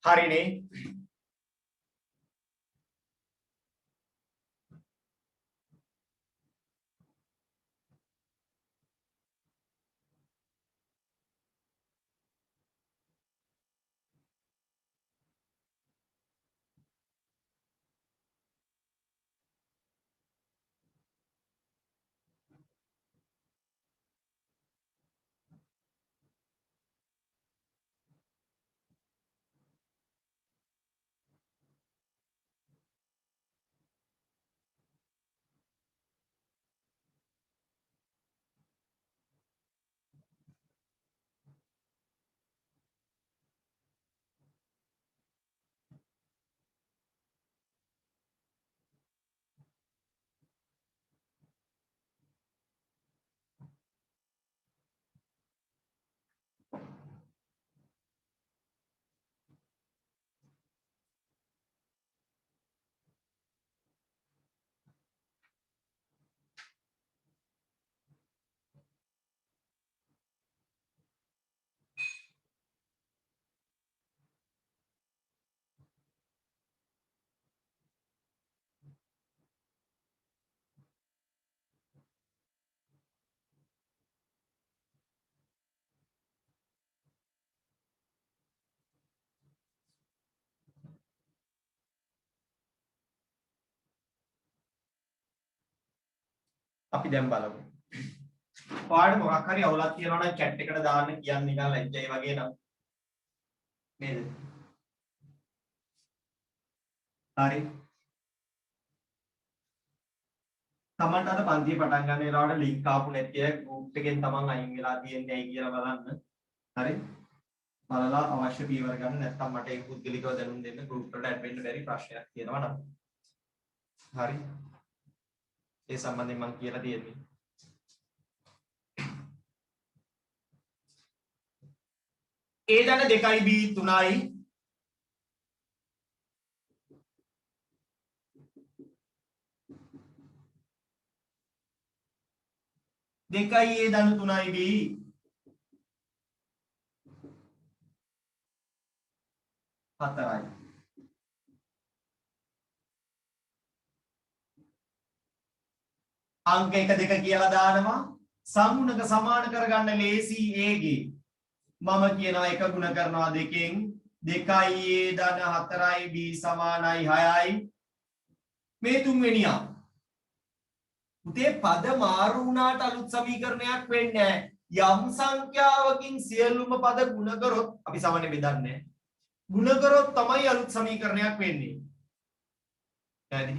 හරිනේ අපි දැන් බලමු. ඔයාලට මොකක් හරි අවුලක් තියෙනවා නම් chat එකට දාන්න කියන්න නිකන් ලැජ්ජයි වගේ නම්. නේද? හරි. තමන්ට අද පන්තිය පටන් ගන්න වෙලාවට ලින්ක් ආපු නැති අය group එකෙන් තමන් අයින් වෙලා තියෙන්නේ ඇයි කියලා බලන්න. හරි. බලලා අවශ්‍ය පියවර ගන්න නැත්නම් මට ඒක පුද්ගලිකව දැනුම් දෙන්න group එකට add වෙන්න බැරි ප්‍රශ්නයක් තියෙනවා නම්. හරි. ඒ සම්බන්ධයෙන් මම කියලා තියෙන්නේ. A දන 2යි B 3යි දෙකයි A දන 3යි B හතරයි. අංක 1 2 කියලා දානවා. සම්මුණක සමාන කරගන්න ලේසි A ගේ මම කියනවා 1 ගුණ කරනවා 2කින් 2යි A ධන 4යි B සමානයි 6යි මේ තුන්වෙනියා. උතේ පද මාරු වුණාට අලුත් සමීකරණයක් වෙන්නේ නැහැ. යම් සංඛ්‍යාවකින් සියලුම පද ගුණ කරොත් අපි සමනේ බෙදන්නේ. ගුණ කරොත් තමයි අලුත් සමීකරණයක් වෙන්නේ. හරිද?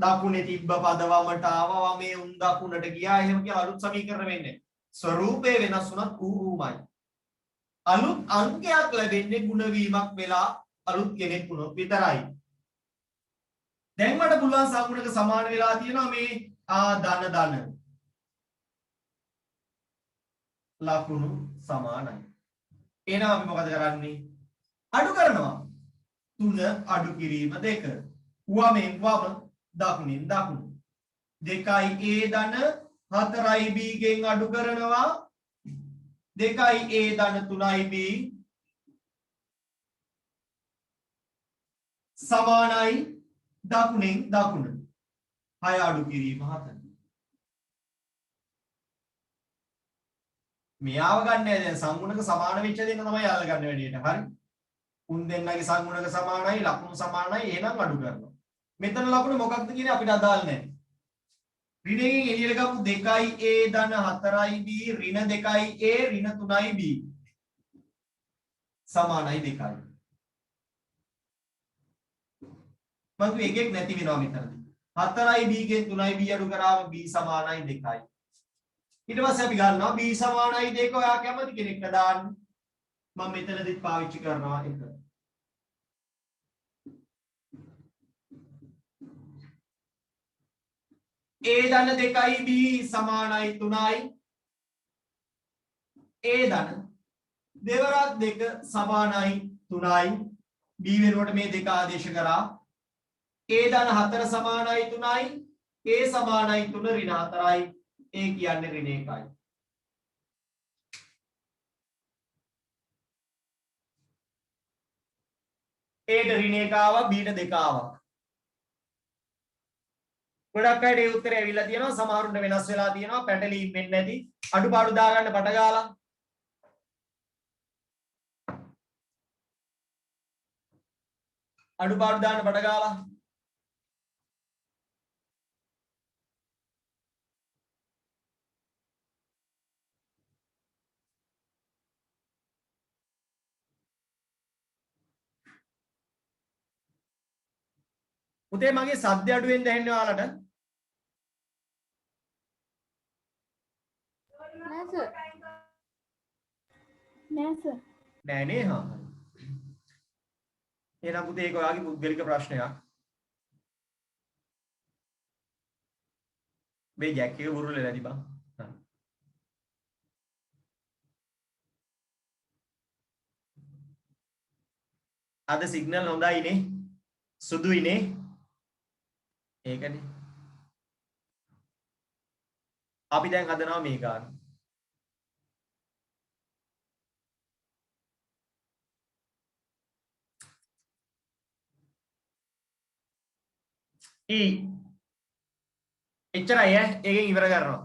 දකුණේ තිබ්බ පද වමට ආවා වමේ උන් දකුණට ගියා එහෙම කියලා අලුත් සමීකරණ වෙන්නේ. ස්වරූපේ වෙනස් වුණත් ඌරුමයි. අලුත් අංකයක් ලැබෙන්නේ ගුණ වීමක් වෙලා අලුත් කෙනෙක් වුණොත් විතරයි. දැන් මට පුළුවන් සම්මුණක සමාන වෙලා තියෙනවා මේ ධන ලකුණු සමානයි. එහෙනම් අපි මොකද කරන්නේ? අඩු කරනවා. 3 අඩු කිරීම 2. වමෙන් වම දකුණින් දකුණ. 2යි A ධන 4යි B ගෙන් අඩු කරනවා 2යි A ධන 3යි B සමානයි දකුණෙන් දකුණ 6 අඩු කිරීම 7. මෙයාව ගන්නෑ දැන් සංගුණක සමාන වෙච්ච දෙන්න තමයි අල්ල ගන්න වැඩේට. හරි. උන් දෙන්නගේ සංගුණක සමානයි ලකුණු සමානයි එහෙනම් අඩු කරනවා. මෙතන ලකුණ මොකක්ද කියන්නේ අපිට අදාළ නැහැ. ඍණයෙන් එළියට ගමු 2යි A ධන 4යි B ඍණ 2යි A ඍණ 3යි B සමානයි 2යි. මම එකෙක් නැති වෙනවා මෙතනදී. 4යි B ගෙන් 3යි B අඩු කරාම B සමානයි 2යි. ඊට පස්සේ අපි ගන්නවා B සමානයි 2 ඔයා කැමති කෙනෙක්ට දාන්න. මම මෙතනදිත් පාවිච්චි කරනවා 1. A ධන 2යි B සමානයි 3යි. A ධන දෙවරක් 2 සමානයි 3යි. B වෙනුවට මේ දෙක ආදේශ කරා. A ධන 4 සමානයි 3යි. A සමානයි 3 ඍණ 4යි. A කියන්නේ ඍණ 1යි. A ට ඍණ 1 ආවා B ට 2 ආවා. ගොඩක් අයට ඒ උත්තරය ඇවිල්ලා තියෙනවා සමහරුන්ට වෙනස් වෙලා තියෙනවා පැටලීම් වෙන්නේ නැති අඩුපාඩු දාගන්න පට ගාලා අඩුපාඩු දාන්න පට ගාලා පුතේ මගේ සද්ද අඩුවෙන් දැනෙන්නේ ඔයාලට නෑ සර්. නෑ නේ හා එහෙනම් පුතේ ඒක ඔයාගේ පුද්ගලික ප්‍රශ්නයක් මේ ජැක් එක බුරුල් වෙලා තිබා අද සිග්නල් හොඳයිනේ සුදුයිනේ ඒකනේ අපි දැන් හදනවා මේ ගන්න එච්චරයි ඒකෙන් ඉවර කරනවා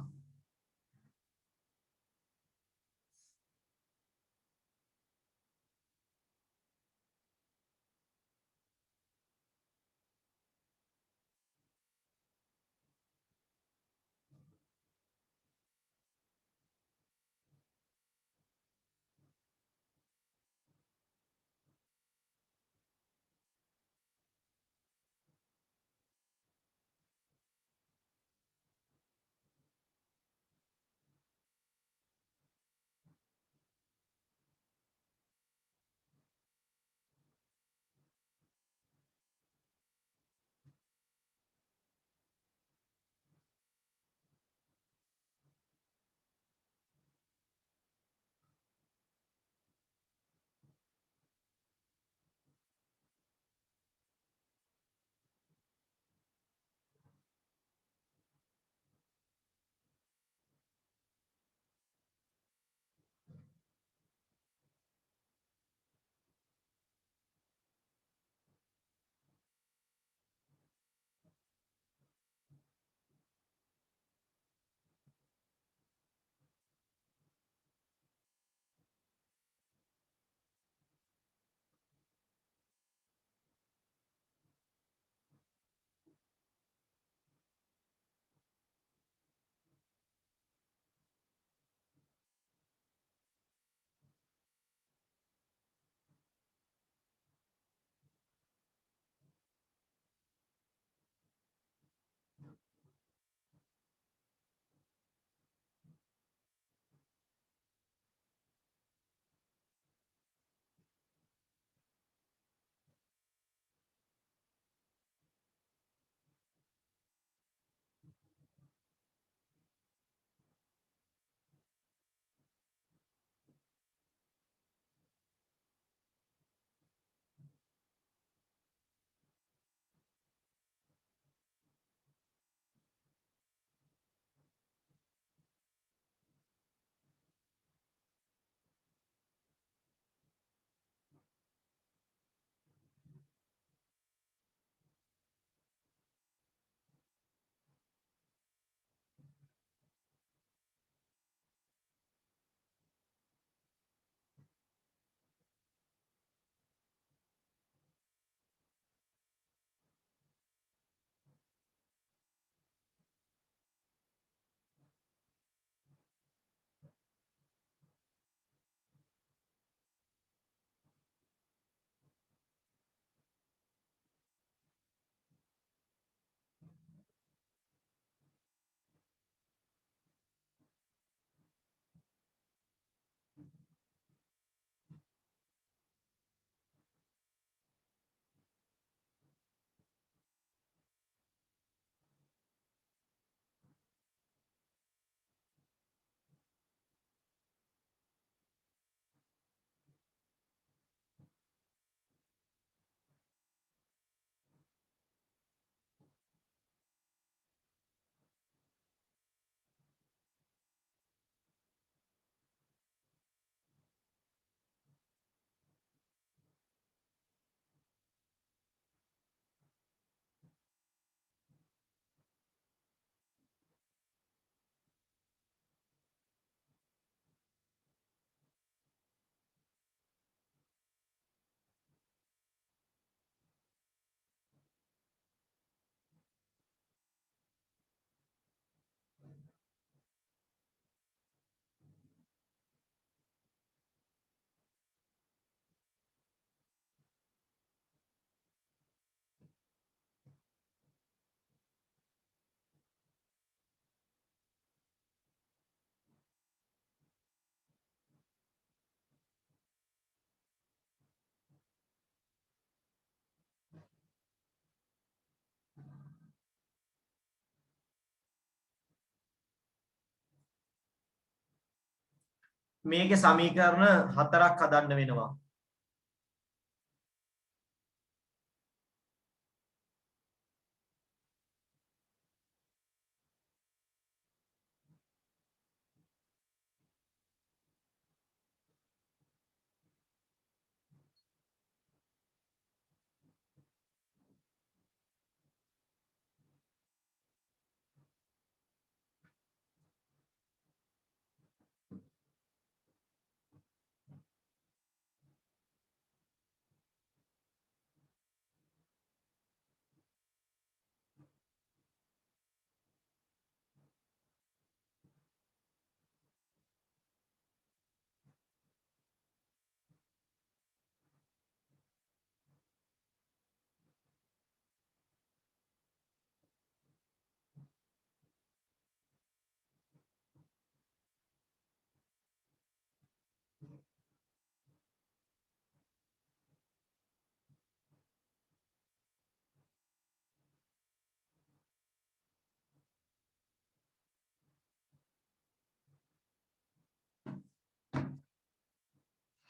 මේකේ සමීකරණ 4ක් හදන්න වෙනවා.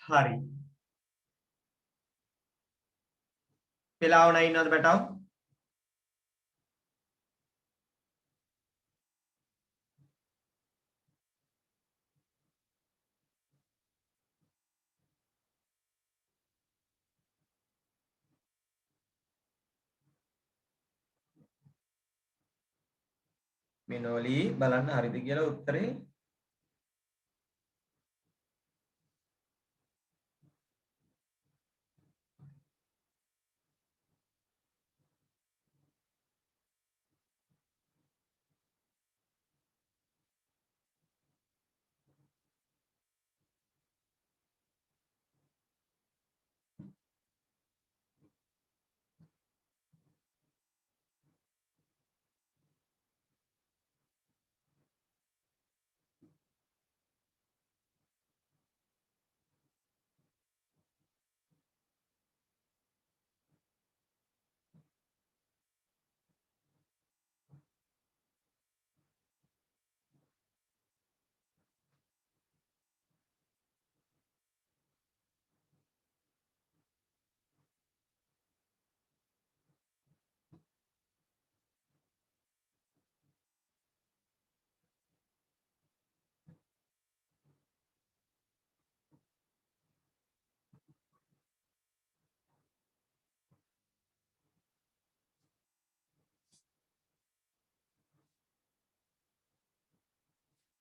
හරි. වෙලාව නැ ඉන්නවද බටව? මිනෝලි බලන්න හරිද කියලා උත්තරේ.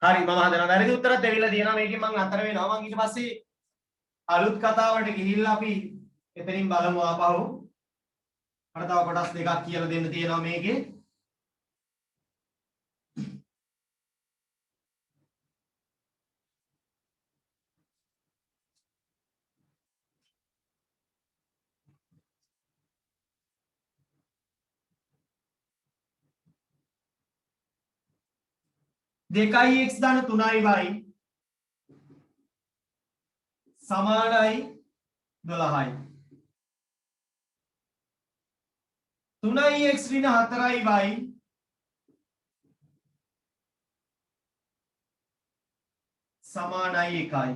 හරි මම හදනවා. වැරදි උත්තරත් දෙවිලා තියෙනවා. මේකෙන් මම අතර වෙනවා. මම ඊට පස්සේ අලුත් කතාවට ගිහිල්ලා අපි එතනින් බලමු ආපහු. මට තව කොටස් දෙකක් කියලා දෙන්න තියෙනවා මේකේ. දෙකයි x ධන 3යි y සමානයි 12යි. 3යි x ඍණ 4යි y සමානයි 1යි.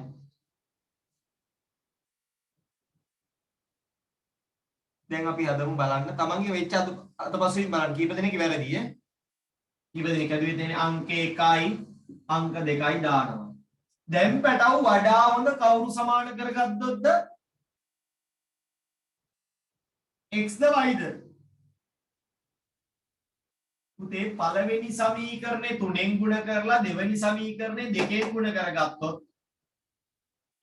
දැන් අපි හදමු බලන්න. තමන්ගේ වෙච්ච අතපසුවෙන් බලන්න කීප දෙනෙක් වැරදි ඈ. කීප දෙනෙක් ඇදුවේ තියෙන්නේ අංක 1යි අංක 2යි දානවා. දැන් පැටව වඩා හොඳ කවුරු සමාන කරගත්තොත්ද? x ද y ද? පුතේ පළවෙනි සමීකරණය 3ෙන් ගුණ කරලා දෙවෙනි සමීකරණය 2ෙන් ගුණ කරගත්තොත්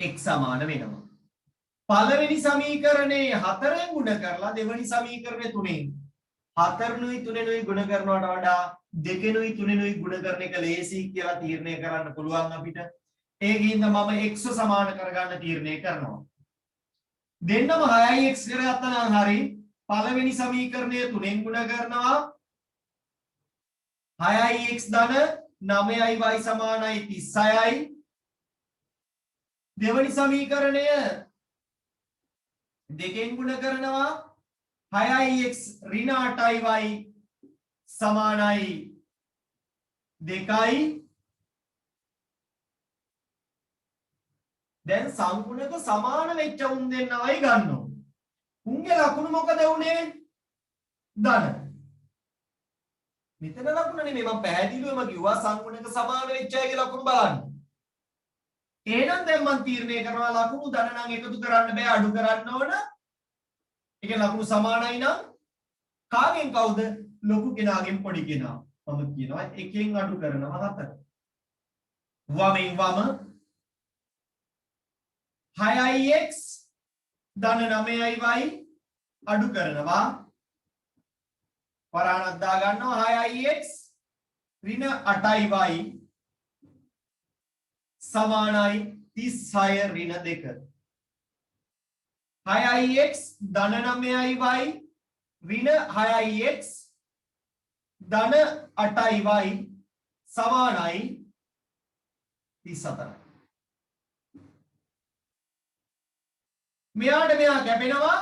x සමාන වෙනවා. පළවෙනි සමීකරණේ 4ෙන් ගුණ කරලා දෙවෙනි සමීකරණය 3ෙන් 4නුයි 3නුයි ගුණ කරනවට වඩා 2නුයි 3නුයි ගුණ කරන එක ලේසි කියලා තීරණය කරන්න පුළුවන් අපිට. ඒකින්ද මම x සමාන කරගන්න තීරණය කරනවා. දෙන්නම 6යි x කරගත්තා නම් හරි. පළවෙනි සමීකරණය 3ෙන් ගුණ කරනවා 6යි x ධන 9යි y සමානයි 36යි. දෙවෙනි සමීකරණය දෙකෙන් ගුණ කරනවා 6යි x ඍණ 8යි y සමානයි 2යි. දැන් සංකුණක සමාන වෙච්ච උන් දෙන්නවයි ගන්න ඕනේ. උන්ගේ ලකුණු මොකද උනේ? ධන. මෙතන ලකුණ නෙමෙයි මම පැහැදිලිවම කිව්වා සංකුණක සමාන වෙච්ච අයගේ ලකුණු බලන්න. එහෙනම් දැන් මම තීරණය කරනවා ලකුණු ධන නම් එකතු කරන්න බෑ අඩු කරන්න ඕන. ඒක ලකුණු සමානයි නම් කාගෙන් කවුද? ලොකු කෙනාගෙන් පොඩි කෙනා. මම කියනවා එකෙන් අඩු කරනවා 4. වමෙන් වම 6x ධන 9y අඩු කරනවා වරහණක් දා ගන්නවා 6x ඍණ 8y සමානයි 36 ඍණ 2 6x ධන 9y ඍණ 6x ධන 8y සමානයි 34. මෙයාට මෙයා කැපෙනවා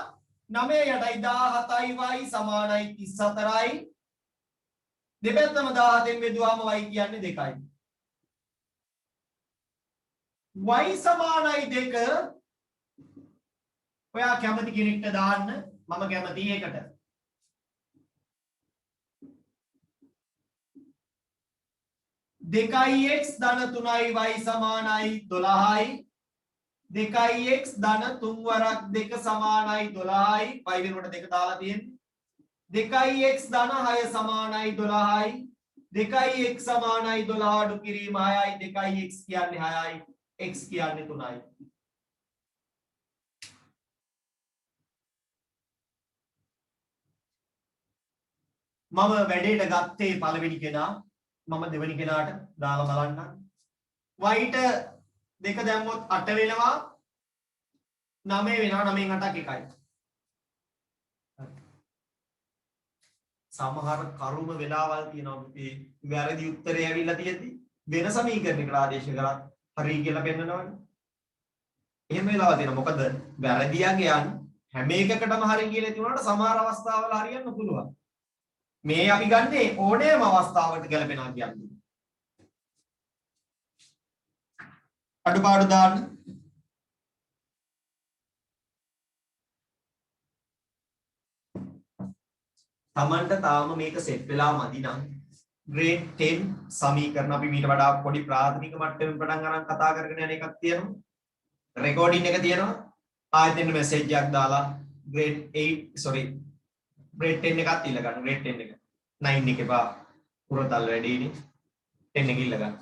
9 යටයි 17y සමානයි 34යි. දෙපැත්තම 17න් බෙදුවාම y කියන්නේ 2යි. y සමානයි 2. ඔයා කැමති කෙනෙක්ට දාන්න. මම කැමති ඒකට. දෙකයි x ධන 3යි y සමානයි 12යි. 2x ධන 3 වරක් 2 සමානයි 12යි. y වෙනුවට 2 දාලා තියෙන්නේ. 2x ධන 6 සමානයි 12යි. 2x සමානයි 12 අඩු කිරීම 6යි. 2x කියන්නේ 6යි. x කියන්නේ 3යි. මම වැඩේට ගත්තේ පළවෙනි කෙනා. මම දෙවෙනි කෙනාට දාලා බලන්නම්. y ට 2 දැම්මොත් 8 වෙනවා. 9 වෙනවා. 9න් 8ක් 1යි. සමහර කරුම වෙලාවල් තියෙනවා මේ වැරදි උත්තරය ඇවිල්ලා තියෙද්දි වෙන සමීකරණයකට ආදේශ කරා හරි කියලා පෙන්නනවනේ. එහෙම වෙලාවල් තියෙනවා. මොකද වැරදියගේ යන් හැම එකකටම හරි කියලා තියුණාට සමහර අවස්ථාවල හරියන්න පුළුවන්. මේ අපි ගන්නේ ඕනෑම අවස්ථාවකට ගැලපෙනවා කියන්නේ. අඩුපාඩු දාන්න. තමන්ට තාම මේක සෙට් වෙලා මදි නම් grade 10 සමීකරණ අපි මීට වඩා පොඩි ප්‍රාථමික මට්ටමින් පටන් අරන් කතා කරගෙන යන එකක් තියෙනවා. රෙකෝඩින් එක තියෙනවා. ආයෙත් එන්න මෙසේජ් එකක් දාලා grade 10 එකත් ඉල්ල ගන්න. grade 10 එක 9 එක එපා. පුරතල් වැඩිනේ. 10 එක ඉල්ල ගන්න.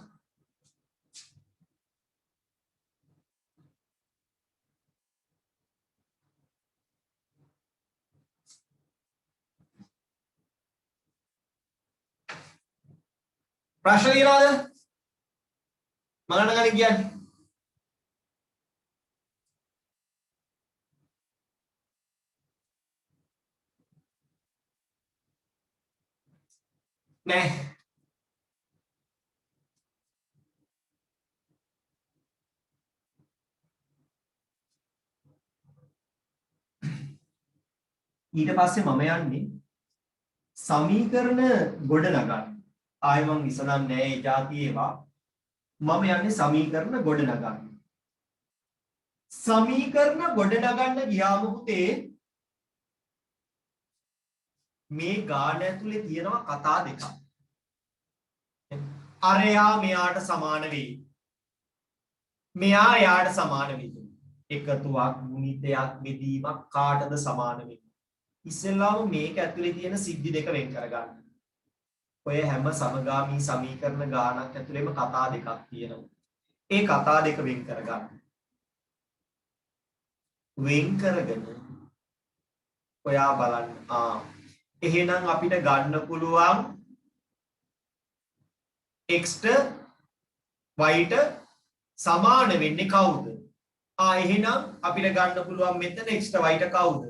ප්‍රශ්න තියනවද? මගන්න කලින් කියන්නේ. නෑ. ඊට පස්සේ මම යන්නේ සමීකරණ ගොඩනගන්න. ආයෙ මං විසඳන්නේ නැහැ ඒ જાති ඒවා. මම යන්නේ සමීකරණ ගොඩනගන්න. සමීකරණ ගොඩනගන්න ගියාම පුතේ මේ ගාන ඇතුලේ තියෙනවා කතා දෙකක්. අරයා මෙයාට සමාන වෙයි. මෙයා එයාට සමාන වෙයි. එකතුවක් ගුණිතයක් බෙදීමක් කාටද සමාන වෙන්නේ? ඉස්සෙල්ලාම මේක ඇතුලේ තියෙන සිද්ධි දෙක වෙන් කරගන්න. ඔය හැම සමගාමී සමීකරණ ගානක් ඇතුළේම කතා දෙකක් තියෙනවා. ඒ කතා දෙක වෙන් කරගන්න. වෙන් කරගෙන ඔයා බලන්න. එහෙනම් අපිට ගන්න පුළුවන් x ට y ට සමාන වෙන්නේ කවුද? එහෙනම් අපිට ගන්න පුළුවන් මෙතන x ට y ට කවුද?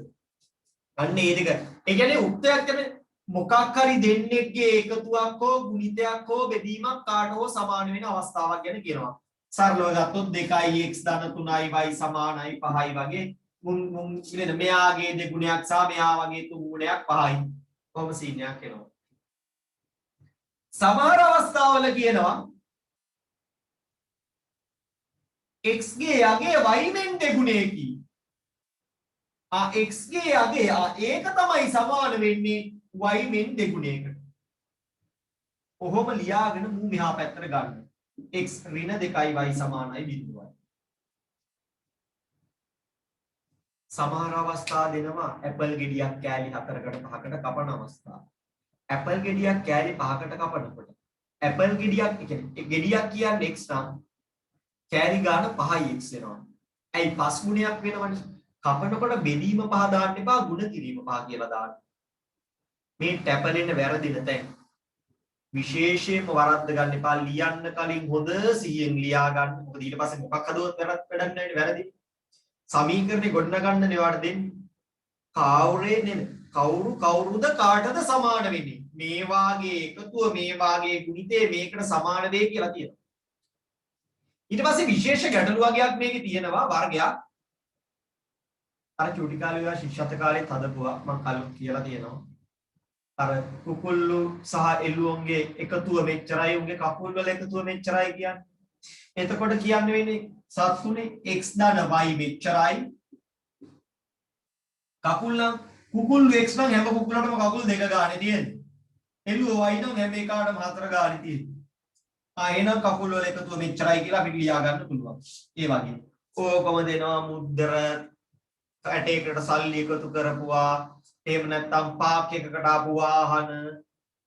අන්න ඒ දෙක. ඒ කියන්නේ උත්තරයක් තමයි මොකක් හරි දෙන්නෙක්ගේ එකතුවක් හෝ ගුණිතයක් හෝ බෙදීමක් කාට හෝ සමාන වෙන අවස්ථාවක් ගැන කියනවා. සරලව ගත්තොත් 2x ධන 3y සමානයි 5යි වගේ මුන් ඉතින් මෙයාගේ දෙගුණයක් සහ මෙයා වගේ තුන් ගුණයක් 5යි. කොහොම සීනයක් එනවා. සමහර අවස්ථාවල කියනවා x ගේ යගේ y මෙන් දෙගුණයකි. x ගේ යගේ ඒක තමයි සමාන වෙන්නේ y මෙන් දෙගුණයකට. ඔහොම ලියාගෙන මූ මෙහා පැත්තට ගන්න. x ඍණ 2y සමානයි බිඳුවයි. සමහර අවස්ථා දෙනවා ඇපල් ගෙඩියක් කෑලි 4කට 5කට කපන අවස්ථා. ඇපල් ගෙඩියක් කෑලි 5කට කපනකොට ඇපල් ගෙඩියක් කියන්නේ ගෙඩියක් කියන්නේ x නම් කෑලි ගාන 5යි x වෙනවා. ඇයි 5 ගුණයක් වෙනවනේ. කපනකොට බෙදීම 5 දාන්න එපා ගුණ කිරීම 5 කියලා දාන්න. මේ ටැපලෙන්න වැරදින තැන්. විශේෂයෙන්ම වරද්ද ගන්න එපා ලියන්න කලින් හොඳ සිහියෙන් ලියා ගන්න. මොකද ඊට පස්සේ මොකක් හදුවත් වැඩක් නැහැ වැරදි. සමීකරණේ ගොඩනගන්න නෙවාට දෙන්නේ. කවුරේ නෙමෙයි. කවුරුද කාටද සමාන වෙන්නේ? මේ වාගේ එකතුව මේ වාගේ ගුණිතේ මේකට සමාන වෙයි කියලා තියෙනවා. ඊට පස්සේ විශේෂ ගැටලු වර්ගයක් මේකේ තියෙනවා වර්ගයක්. අර චූටි කාලේ වල ශිෂ්‍යත කාලේ තදපුවා මම කලින් කියලා තියෙනවා. අර කුකුල්ලු සහ එළුවන්ගේ එකතුව මෙච්චරයි උන්ගේ කකුල් වල එකතුව මෙච්චරයි කියන්නේ. එතකොට කියන්නේ වෙන්නේ සත්තුනේ x ධන y මෙච්චරයි. කකුල් නම් කුකුල් x නම් හැම කුකුලටම කකුල් දෙක ගානේ තියෙන්නේ. එළුව y නම් හැම එකකටම හතර ගානේ තියෙන්නේ. එහෙනම් කකුල් වල එකතුව මෙච්චරයි කියලා අපිට ලියා ගන්න පුළුවන්. ඒ වගේ. ඕකම දෙනවා මුද්දර ඇටයකට සල්ලි එකතු කරපුවා එහෙම නැත්නම් පාක් එකකට ආපු වාහන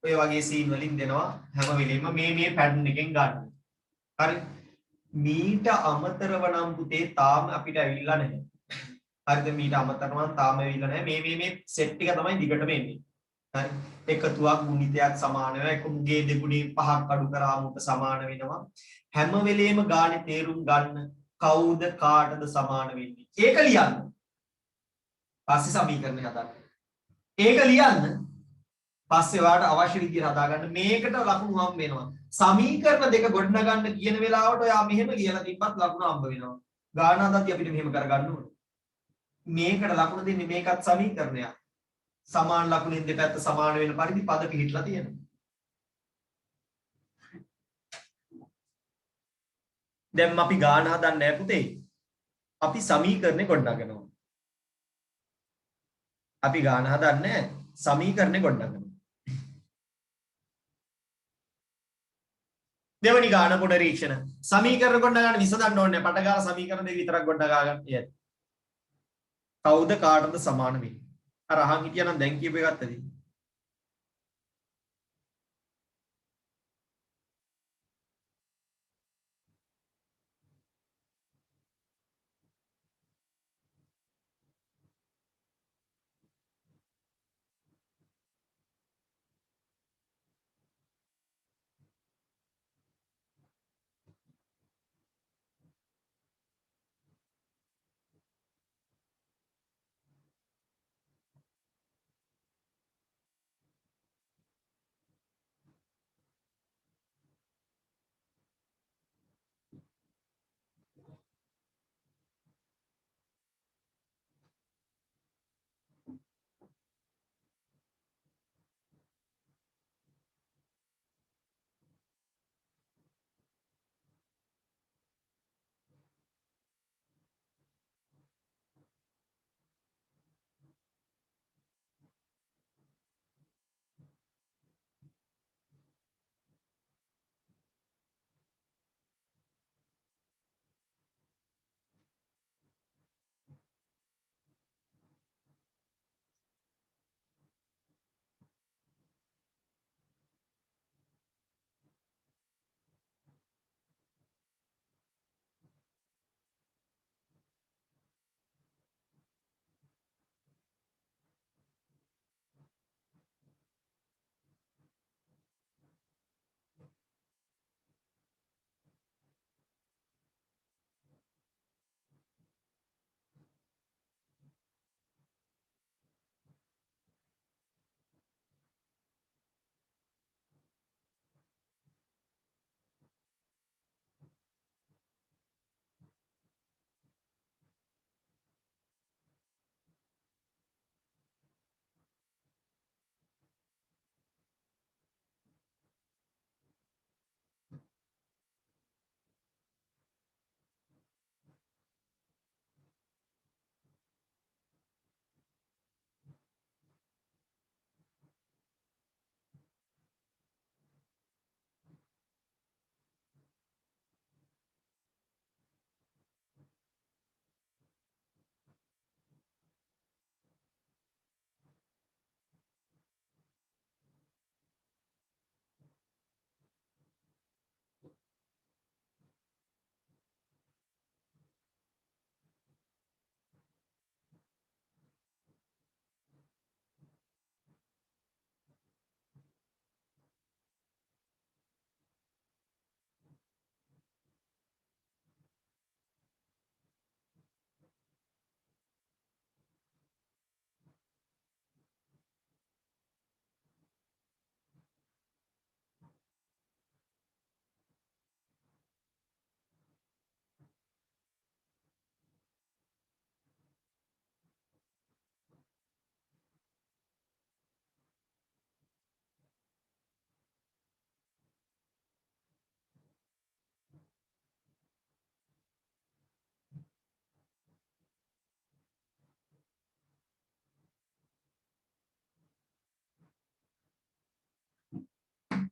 ඔය වගේ සීන් වලින් දෙනවා හැම වෙලෙම මේ පැටර්න් එකෙන් ගන්න. හරි. මීට අමතරව නම් පුතේ තාම අපිට ඇවිල්ලා නැහැ. හරිද? මීට අමතරව තාම ඇවිල්ලා නැහැ. මේ සෙට් එක තමයි දිගටම එන්නේ. හරි. එකතුවක් ගුණිතයක් සමාන වෙනවා. එක මුගේ දෙගුණේ 5ක් අඩු කරාම උට සමාන වෙනවා. හැම වෙලෙම ගානේ තේරුම් ගන්න කවුද කාටද සමාන වෙන්නේ. ඒක ලියන්න. පස්සේ සමීකරණය හදන්න. ඒක ලියන්න. පස්සේ වාට අවශ්‍ය විදිහට හදාගන්න. මේකට ලකුණු හම්බ වෙනවා. සමීකරණ දෙක ගොඩනගන්න කියන වෙලාවට ඔයා මෙහෙම ලියලා තිබ්බත් ලකුණු හම්බ වෙනවා. ගාන හදද්දී අපිට මෙහෙම කරගන්න ඕනේ. මේකට ලකුණු දෙන්නේ මේකත් සමීකරණයක්. සමාන ලකුණෙන් දෙපැත්ත සමාන වෙන පරිදි පද පිළිట్లా තියෙනවා. දැන් අපි ගාන හදන්නේ නැහැ පුතේ. අපි සමීකරණේ ගොඩනගනවා. අපි ගාන හදන්නේ සමීකරණේ ගොඩනගනවා. දෙවනි ගාන පුනරීක්ෂණ. සමීකරණ ගොඩනගන්න විසඳන්න ඕනේ. පටගාලා සමීකරණ දෙක විතරක් ගොඩනගා ගන්න. එයත්. කවුද කාටද සමාන වෙන්නේ? අර අහන් හිටියනම් දැන් කියපු එකත් ඇති.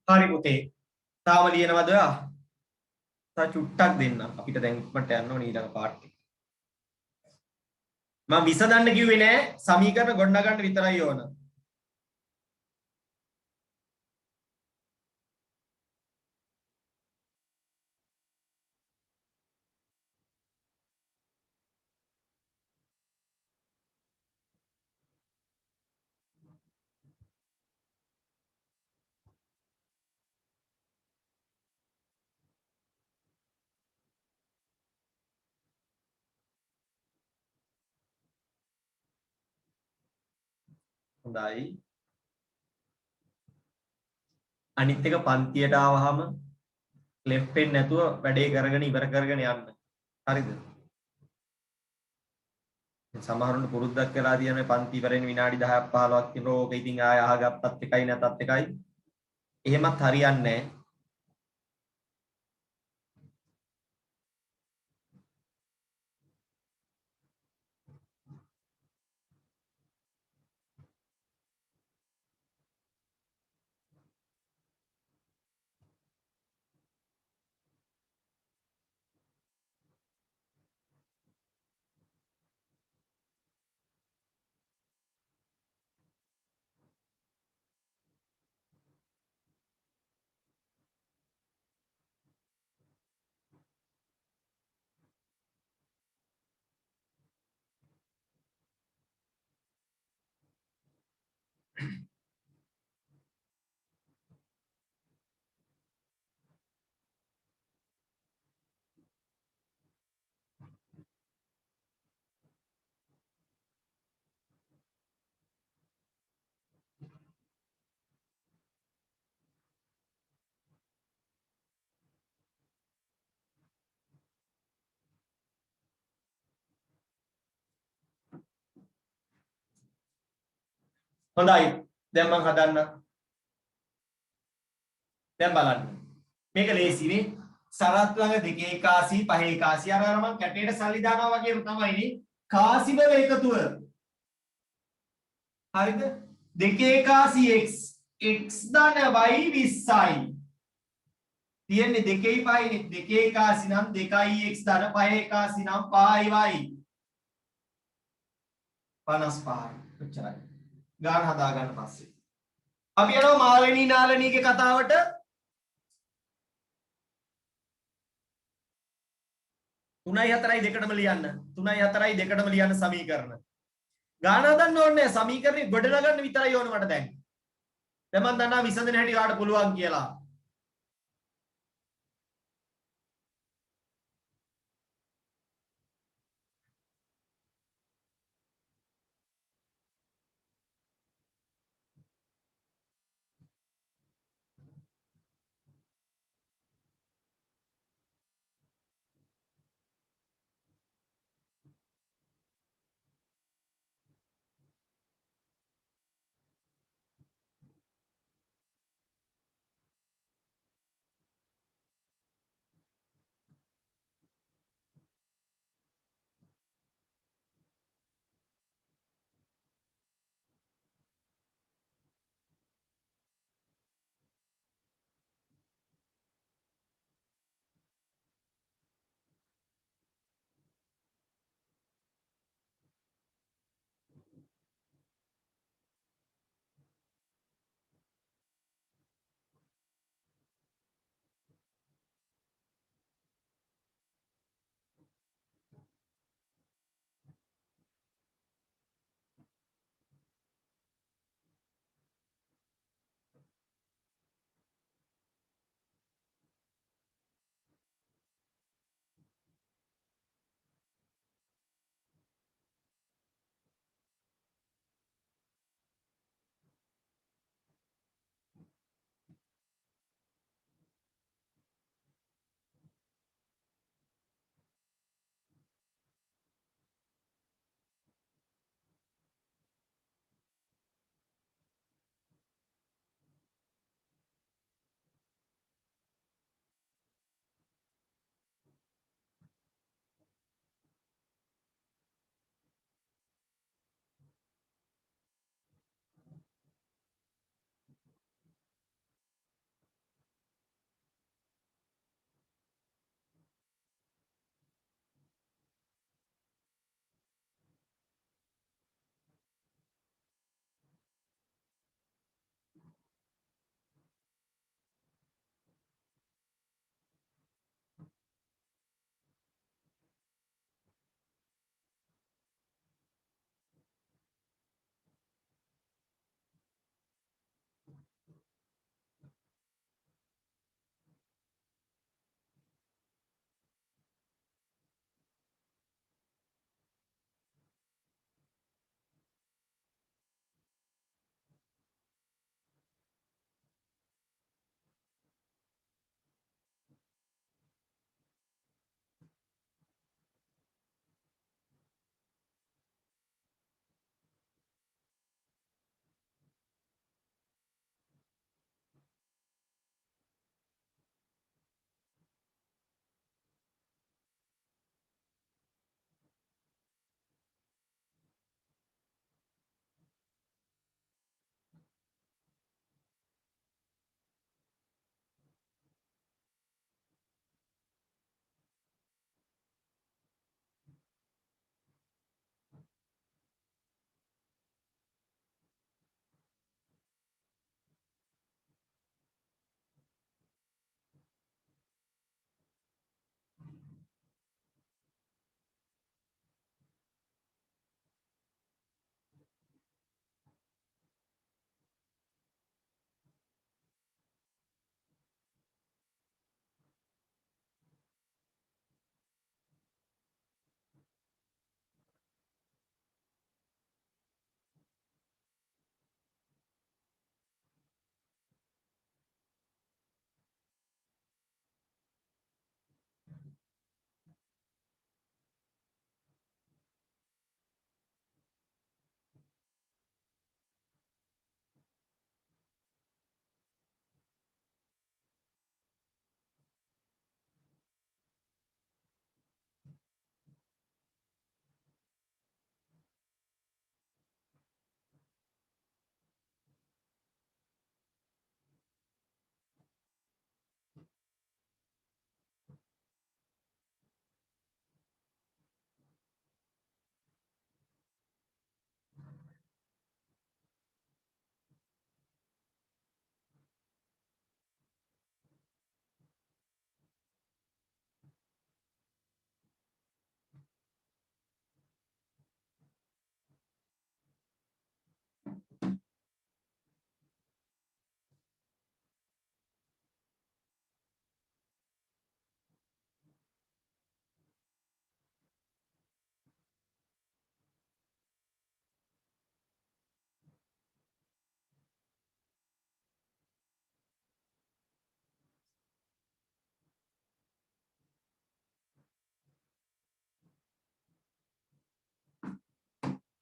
හරි පුතේ. තාම ලියනවද ඔයා? තා චුට්ටක් දෙන්න. අපිට දැන් ඉක්මනට යන්න ඕනේ ඊළඟ පාර්ට් එක. මම විසඳන්න කිව්වේ නෑ සමීකරණ ගොඩනගන්න විතරයි ඕන. හොඳයි. අනිත් එක පන්තියට ආවහම ලෙෆ්ට් වෙන්නේ නැතුව වැඩේ කරගෙන ඉවර කරගෙන යන්න. හරිද? සමහරුන්ට පුරුද්දක් වෙලා තියෙන මේ පන්ති ඉවරෙන් විනාඩි 10ක් 15ක් විතර ඕක ඉතින් ආය අහගත්තත් එකයි නැතත් එකයි. එහෙමත් හරියන්නේ නැහැ. හොඳයි. දැන් මම හදන්න. දැන් බලන්න. මේක ලේසි නේ. සරත් ළඟ දෙකේ එකාසි පහේ එකාසි අර මම කැටේට සල්ලි දානවා වගේම තමයිනේ. කාසි වල එකතුව. හරිද? දෙකේ එකාසි x x ධන y 20යි. තියෙන්නේ දෙකේ පහේ දෙකේ එකාසි නම් 2යි x ධන පහේ එකාසි නම් 5යි y. 55යි. කොච්චරයි? ගාන හදා ගන්න පස්සේ. අපි යනවා මාළනී නාලනීගේ කතාවට. තුනයි හතරයි දෙකටම ලියන්න. තුනයි හතරයි දෙකටම ලියන්න සමීකරණ. ගාන හදන්න ඕනේ නැහැ. සමීකරණේ ගොඩනගන්න විතරයි ඕන මට දැන්. දැන් මම දන්නවා විසඳන හැටි ඔයාලට පුළුවන් කියලා.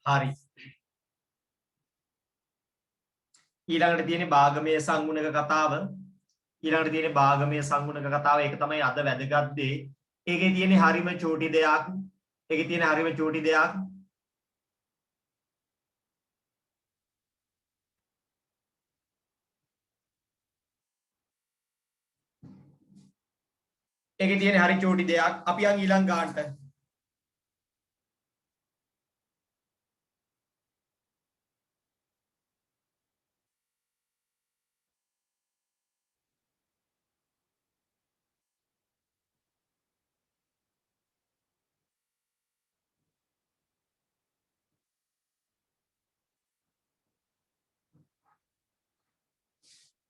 හරි. ඊළඟට තියෙන්නේ භාගමය සංගුණක කතාව. ඊළඟට තියෙන්නේ භාගමය සංගුණක කතාව. ඒක තමයි අද වැදගත් දේ. ඒකේ තියෙන්නේ හරිම චූටි දෙයක්. ඒකේ තියෙන හරිම චූටි දෙයක්. ඒකේ තියෙන හරි චූටි දෙයක්. අපි යන් ඊළඟ ගානට.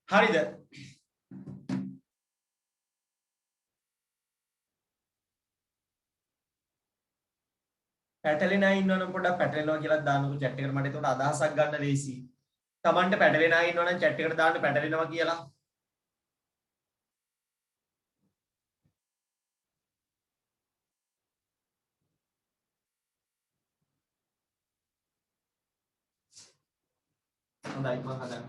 හරිද? පැටලෙන අය ඉන්නවනම් පොඩ්ඩක් පැටලෙනවා කියලා දාන්නකෝ chat එකට. මට ඒකට අදහසක් ගන්න ලේසි. Tamanට පැටලෙන අය ඉන්නවනම් chat එකට දාන්න පැටලෙනවා කියලා. හොඳයි මම හදන්න.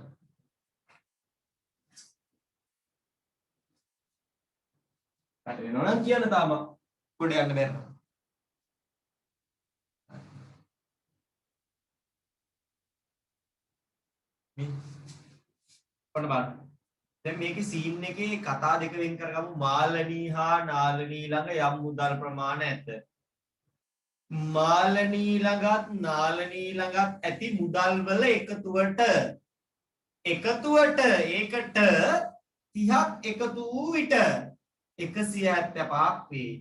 පැටලෙනවා නම් කියන්න තාම පොඩ යන්න බැහැ. ඔන්න බලන්න. දැන් මේකේ සීන් එකේ කතා දෙක වෙන් කරගමු. මාලනී හා නාලනී ළඟ යම් මුදල් ප්‍රමාණ ඇත. මාලනී ළඟත් නාලනී ළඟත් ඇති මුදල් වල එකතුවට ඒකට 30ක් එකතු වූ විට 175ක් වේ.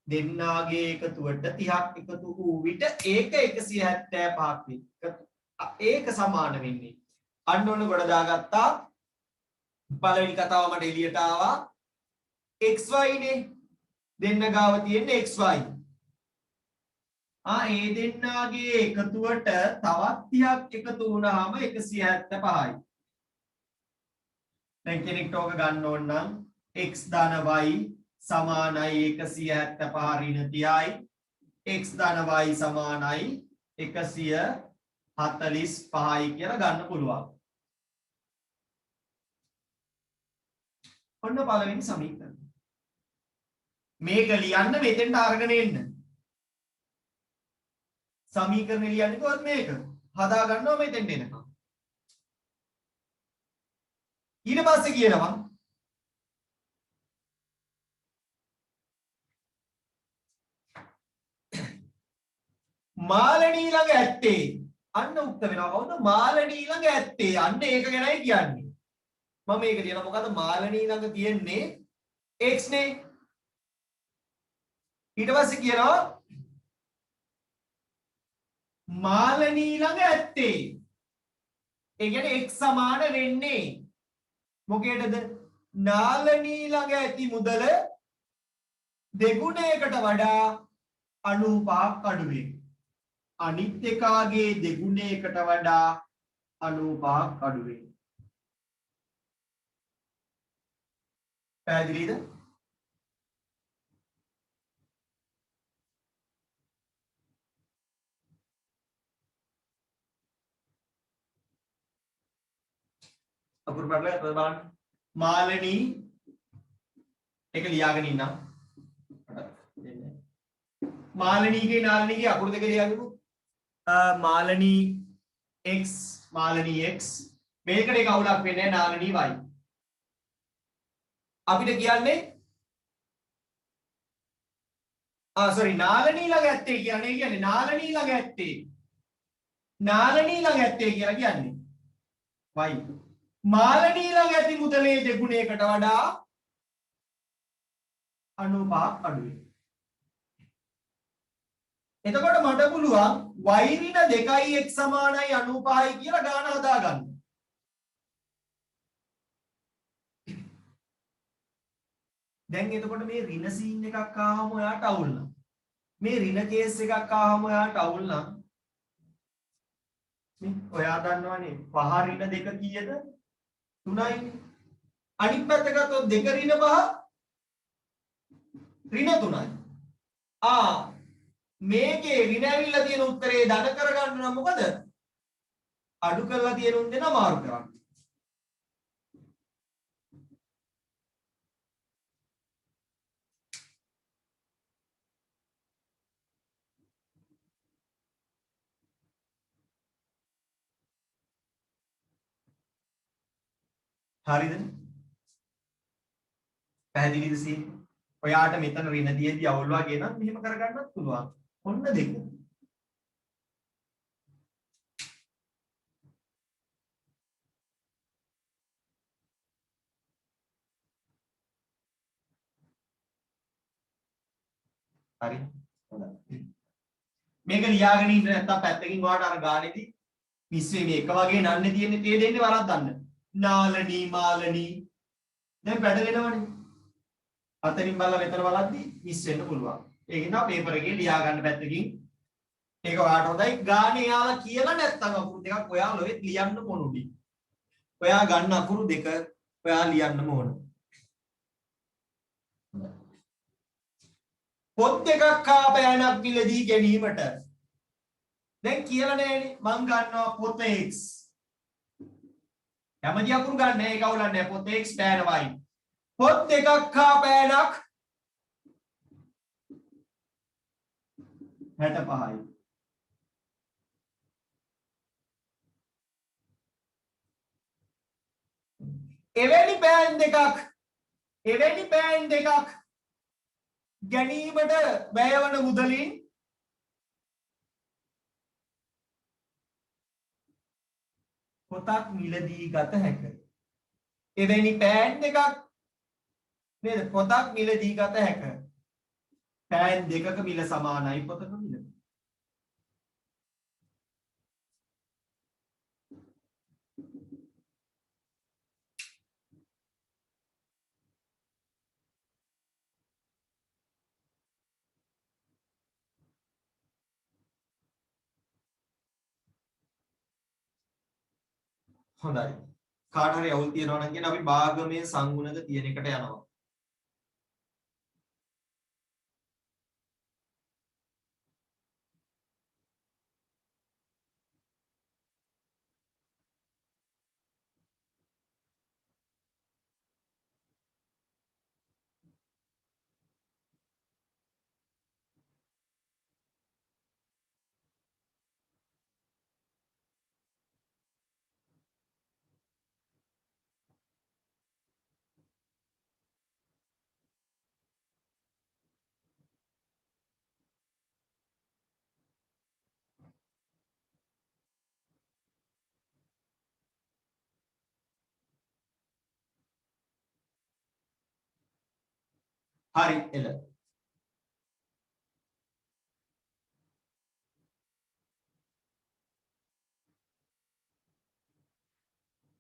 දෙන්නාගේ එකතුවට 30ක් එකතු වූ විට ඒක 175ක් වේ. ඒක සමාන වෙන්නේ. අන්න ඔන්න ගොඩ දාගත්තා. පළවෙනි කතාව මට එළියට ආවා. xy නේ. දෙන්න ගාව තියෙන්නේ xy. ඒ දෙන්නාගේ එකතුවට තවත් 30ක් එකතු වුණාම 175යි. දැන් කෙනෙක්ට ඕක ගන්න ඕන නම් x ධන y සමානයි 175 ඍණ 30යි. x ධන y සමානයි 145යි කියලා ගන්න පුළුවන්. ඔන්න පළවෙනි සමීකරණය. මේක ලියන්න මෙතෙන්ට අරගෙන එන්න. සමීකරණය ලියන්නේ කොහොමද මේක? හදා ගන්නවා මෙතෙන්ට එනකම්. ඊට පස්සේ කියනවා මාලනී ළඟ ඇත්තේ අන්න උක්ත වෙනවා. කවුද මාලනී ළඟ ඇත්තේ? අන්න ඒක ගැනයි කියන්නේ. මම මේක ලියනවා. මොකද මාලනී ළඟ තියෙන්නේ x නේ. ඊට පස්සේ කියනවා මාලනී ළඟ ඇත්තේ. ඒ කියන්නේ x සමාන වෙන්නේ මොකේදද? නාලනී ළඟ ඇති මුදල දෙගුණයකට වඩා 95ක් අඩු වේ. අනිත් එකාගේ දෙගුණයකට වඩා 95ක් අඩු වේ. පැහැදිලිද? අකුරු පැටලෙන්න බලන්න. මාලනී එක ලියාගෙන ඉන්නම්. මාලනීගේ නාලනීගේ අකුරු දෙක ලියාගමු. මාලනී x මාලනී x මේකට ඒක අවුලක් වෙන්නේ නාලනී y. අපිට කියන්නේ sorry නාලනී ළඟ ඇත්තේ කියන්නේ නාලනී ළඟ ඇත්තේ කියලා කියන්නේ y. මාලනී ළඟ ඇති මුදලේ දෙගුණයකට වඩා 95ක් අඩු වෙනවා. එතකොට මට පුළුවන් y ඍණ 2x සමානයි 95යි කියලා ගාන හදාගන්න. දැන් එතකොට මේ ඍණ සීන් එකක් ආවම ඔයාට අවුල් නම් මේ ඍණ කේස් එකක් ආවම ඔයාට අවුල් නම් මේ ඔයා දන්නවනේ 5 ඍණ 2 කීයද? 3යි. අනිත් පැත්ත ගත්තොත් 2 ඍණ 5 ඍණ 3යි. මේකේ විනාවිල්ලා තියෙන උත්තරේ ධන කරගන්න නම් මොකද? අඩු කරලා තියෙන උන් දෙන මාරු කරන්න. හරිද? පැහැදිලිද සීන්? ඔයාට මෙතන ඍණ දියේදී අවුල් වගේ නම් මෙහෙම කරගන්නත් පුළුවන්. ඔන්න දෙක. හරි. හොඳයි. මේක ලියාගෙන ඉන්න නැත්තම් පැත්තකින් ඔයාට අර ගානේදී මිස්සේ මේ එක වගේ නන්නේ තියෙන්නේ තේ දෙන්නේ වරද්දන්න. නාලනී මාලනී දැන් පැටලෙනවනේ. අතනින් බලලා මෙතන බලද්දි මිස් වෙන්න පුළුවන්. ඒක නිසා පේපර් එකේ ලියා ගන්න පැත්තකින් ඒක ඔයාට හොඳයි. ගානේ යාලා කියලා නැත්තම් අකුරු දෙකක් ඔයාලා ඔයෙත් ලියන්න ඕනුඩි. ඔයා ගන්න අකුරු දෙක ඔයා ලියන්නම ඕන. පොත් දෙකක් කාපෑනක් මිලදී ගැනීමට දැන් කියලා නෑනේ මං ගන්නවා පොත X. යමදී අකුරු ගන්න ඒක අවුලක් නෑ පොත X පෑන Y. පොත් දෙකක් කාපෑනක් 65යි. එවැනි පෑන් දෙකක් ගැනීමට වැයවන මුදලින් පොතක් මිලදී ගත හැකිය. එවැනි පෑන් දෙකක් නේද පොතක් මිලදී ගත හැකිය. පෑන් දෙකක මිල සමානයි පොතක මිල. හොඳයි. කාට හරි අවුල් තියනවා නම් කියන අපි භාගමය සංගුණක තියෙන එකට යනවා. හරි එළ.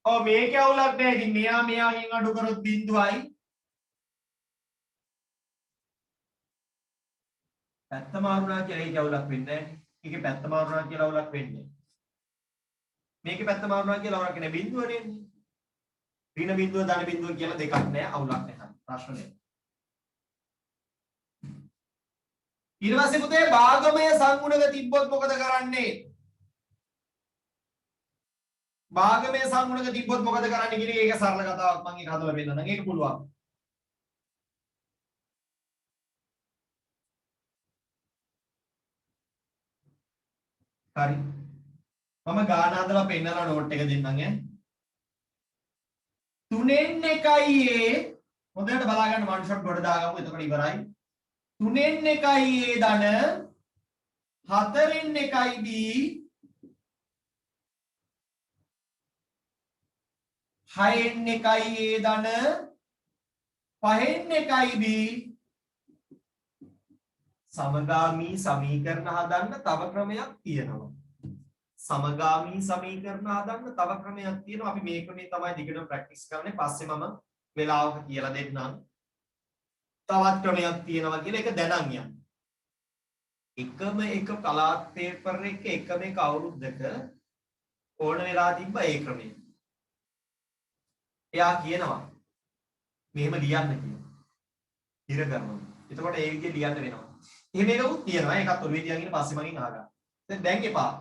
ඔව් මේක අවුලක් නෑ. ඉතින් මෙයාගෙන් අඩු කරොත් බිඳුවයි. පැත්ත මාරුණා කියලා ඒක අවුලක් වෙන්නේ නෑ. ඒකේ පැත්ත මාරුණා කියලා අවුලක් වෙන්නේ. මේකේ පැත්ත මාරුණා කියලා අවුලක් නෑ. බිඳුව නෙන්නේ. ඍණ බිඳුව ධන බිඳුව කියලා දෙකක් නෑ. අවුලක් නෑ. ප්‍රශ්න නෑ. ඊට පස්සේ පුතේ භාගමය සංගුණක තිබ්බොත් මොකද කරන්නේ? භාගමය සංගුණක තිබ්බොත් මොකද කරන්නේ කියන එක ඒක සරල කතාවක් මම ඒක හදලා පෙන්නන්නම්. ඒක පුළුවන්. හරි. මම ගාන හදලා පෙන්නලා නෝට් එක දෙන්නම් ඈ. 3න් 1යි A හොඳට බලා ගන්න one shot ගොඩ දාගමු එතකොට ඉවරයි. 3න් 1යි A ධන 4න් 1යි B 6න් 1යි A ධන 5න් 1යි B සමගාමී සමීකරණ හදන්න තව ක්‍රමයක් තියෙනවා. සමගාමී සමීකරණ හදන්න තව ක්‍රමයක් තියෙනවා. අපි මේ ක්‍රමේ තමයි දිගටම ප්‍රැක්ටිස් කරන්නේ. පස්සේ මම වෙලාවක කියලා දෙන්නම්. තවත් ක්‍රමයක් තියෙනවා කියලා ඒක දැනන් යන්න. එකම එක පළාත් පේපර් එක එකම එක අවුරුද්දක ඕන වෙලා තිබ්බ ඒ ක්‍රමය. එයා කියනවා මෙහෙම ලියන්න කියලා. ඉර කරනවා. එතකොට ඒ විදිහට ලියන්න වෙනවා. එහෙම එකකුත් තියෙනවා. ඒකත් ඔළුවේ තියාගෙන පස්සේ මගෙන් අහගන්න. දැන් එපා.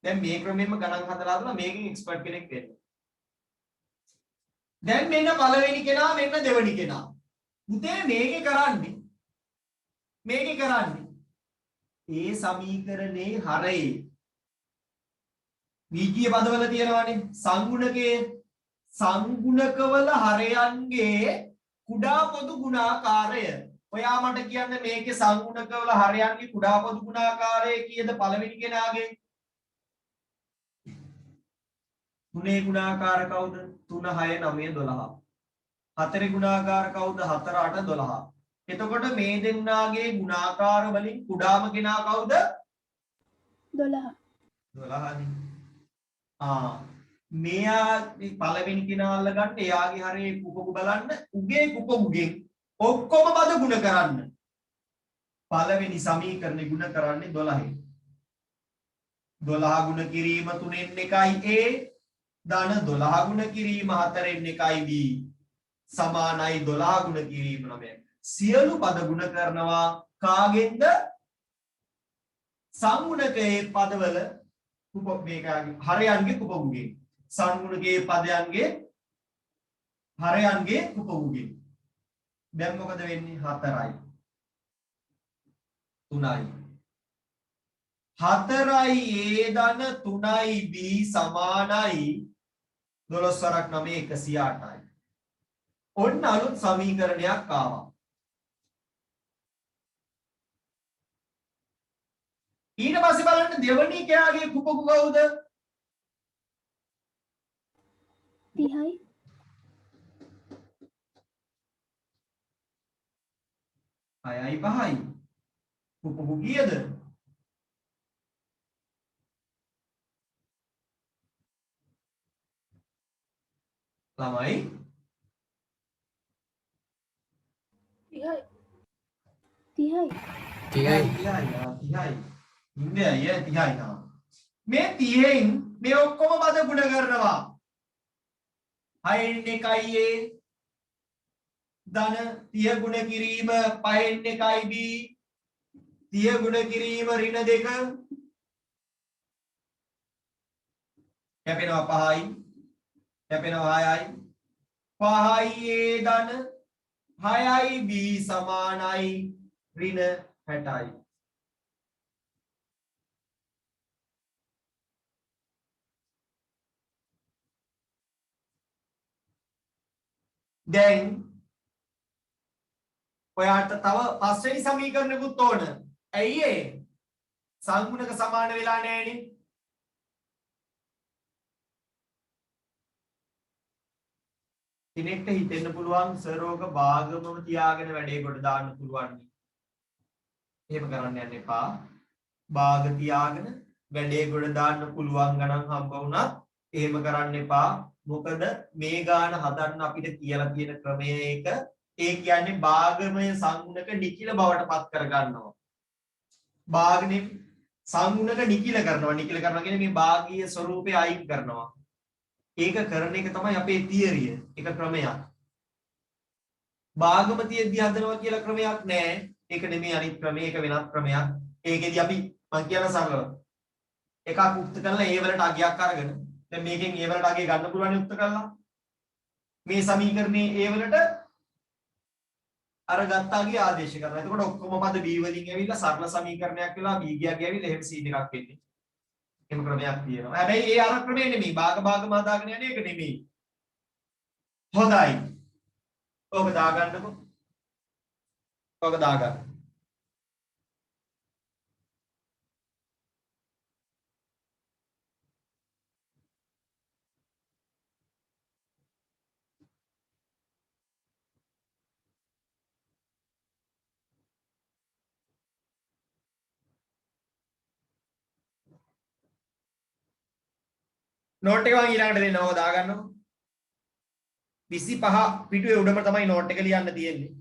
දැන් මේ ක්‍රමෙන්ම ගණන් හදලා දුන්නා මේකෙන් එක්ස්පර්ට් කෙනෙක් වෙන්න. දැන් මෙන්න පළවෙනි කෙනා මෙන්න දෙවෙනි කෙනා. පුතේ මේකේ කරන්නේ ඒ සමීකරණේ හරේ බීජීය පදවල තියෙනවානේ සංගුණකවල හරයන්ගේ කුඩා පොදු ගුණාකාරය. ඔයා මට කියන්න මේකේ සංගුණකවල හරයන්ගේ කුඩා පොදු ගුණාකාරය කීයද පළවෙනි කෙනාගේ? 3 ගුණාකාර කවුද? 3 6 9 12. 4 ගුණාකාර කවුද? 4 8 12. එතකොට මේ දෙන්නාගේ ගුණාකාර වලින් කුඩාම කෙනා කවුද? 12. 12නේ. මෙයා පළවෙනි කෙනා අල්ලගන්න එයාගේ හරේ කුපගු බලන්න උගේ කුපගුගෙන් ඔක්කොම පද ගුණ කරන්න. පළවෙනි සමීකරණේ ගුණ කරන්නේ 12. 12 ගුණ කිරීම 3න් 1යි a ධන 12 ගුණ කිරීම 4න් 1යි b සමානයි 12 ගුණ කිරීම 9. සියලු පද ගුණ කරනවා කාගෙන්ද? සංගුණකයේ පදවල මේකාගේ හරයන්ගේ කුපගුගෙන්. සංගුණකයේ පදයන්ගේ හරයන්ගේ කුපගුගෙන්. දැන් මොකද වෙන්නේ? 4යි 3යි 4යි a ධන 3යි b සමානයි 12 වරක් 9 108යි. ඔන්න අලුත් සමීකරණයක් ආවා. ඊට පස්සේ බලන්න දෙවනි කයාගේ කුපගු කවුද? 30යි. 6යි 5යි. කුපගු කීයද? ළමයි 30යි. 30යි. 30යි. ඉන්නේ අය 30යි නා. මේ 30න් මේ ඔක්කොම පද ගුණ කරනවා. 6න් 1යි a ධන 30 ගුණ කිරීම 5න් 1යි b 30 ගුණ කිරීම ඍණ 2 කැපෙනවා 5යි කැපෙනවා 6යි 5යි a ධන 6යි b සමානයි ඍණ 60යි. දැන් ඔයාට තව පස්වෙනි සමීකරණයකුත් ඕන. ඇයි ඒ? සංගුණක සමාන වෙලා නැහැනේ. කෙනෙක්ට හිතෙන්න පුළුවන් සරෝග භාගමම තියාගෙන වැඩේ කොට දාන්න පුළුවන්. එහෙම කරන්න යන්න එපා. භාග තියාගෙන වැඩේ කොට දාන්න පුළුවන් ගණන් හම්බ වුණත් එහෙම කරන්න එපා. මොකද මේ ගාන හදන්න අපිට කියලා තියෙන ක්‍රමය ඒක. ඒ කියන්නේ භාගමය සංගුණක නිකිල බවට පත් කර ගන්නවා. භාගනේ සංගුණක නිකිල කරනවා. නිකිල කරනවා කියන්නේ මේ භාගීය ස්වરૂපය අයින් කරනවා. ඒක කරන එක තමයි අපේ තියරිය. ඒක ක්‍රමයක්. භාගම තියෙද්දි හදනවා කියලා ක්‍රමයක් නැහැ. ඒක නෙමෙයි අනිත් ක්‍රමය. ඒක වෙනත් ක්‍රමයක්. ඒකෙදි අපි මම කියන සරලව එකක් උක්ත කරලා ඒ වලට අගයක් අරගෙන දැන් මේකෙන් ඒ වලට අගය ගන්න පුළුවන් උක්ත කරලා මේ සමීකරණේ ඒ වලට අර ගත්තාගේ ආදේශ කරනවා. එතකොට ඔක්කොම පද b වලින් ඇවිල්ලා සරල සමීකරණයක් වෙලා b ගියක් ඇවිල්ලා එහෙම සීන් එකක් වෙන්නේ. එහෙම ක්‍රමයක් තියෙනවා. හැබැයි ඒ අර ක්‍රමය නෙමෙයි. භාගම හදාගෙන යන්නේ ඒක නෙමෙයි. හොඳයි. ඔබ දාගන්නකො. ඔබ දාගන්න. නෝට් එක මම ඊළඟට දෙන්නම්. ඔබ දාගන්නකො. 25 පිටුවේ උඩම තමයි නෝට් එක ලියන්න තියෙන්නේ.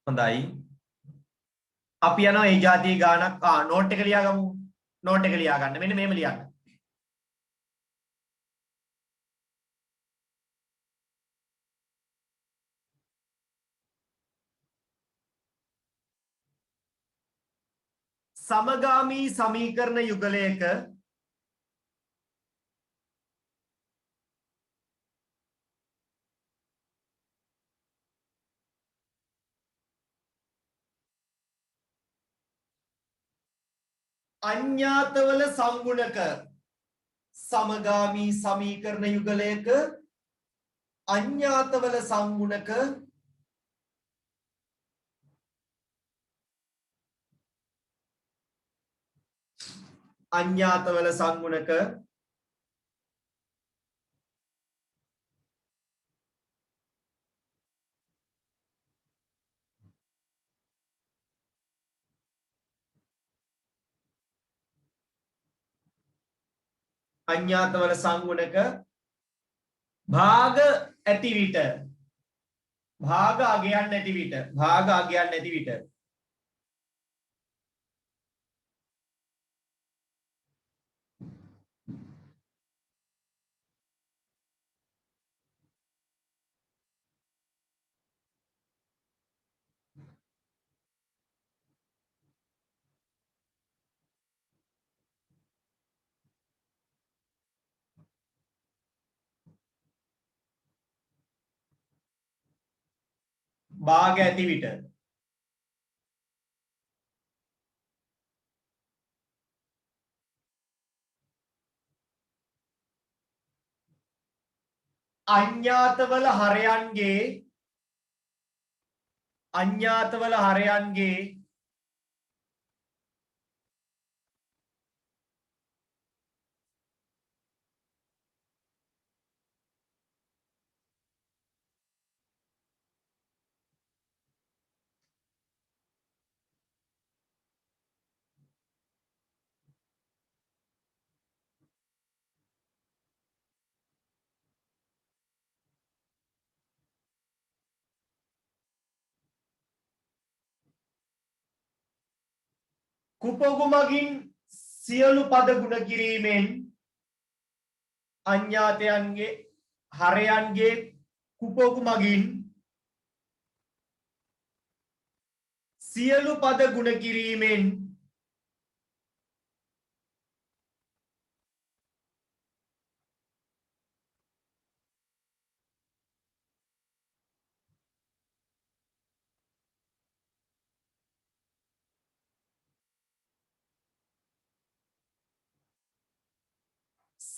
හොඳයි. අපි යනවා ඒ જાතිය ගානක් නෝට් එක ලියාගමු. නෝට් එක ලියා ගන්න. මෙන්න මේම ලියන්න. සමගාමී සමීකරණ යුගලයක අඤ්ඤාතවල සංගුණක සමගාමී සමීකරණ යුගලයක අඤ්ඤාතවල සංගුණක අඤ්ඤාතවල සංගුණක අඤ්ඤාතවල සංගුණක භාග ඇති විට භාග අගයන් නැති විට භාග අගයන් නැති විට භාග ඇති විට අඤ්ඤාතවල හරයන්ගේ කුපොගු මගින් සියලු පද ගුණ කිරීමෙන් අඤ්ඤාතයන්ගේ හරයන්ගේ කුපොගු මගින් සියලු පද ගුණ කිරීමෙන්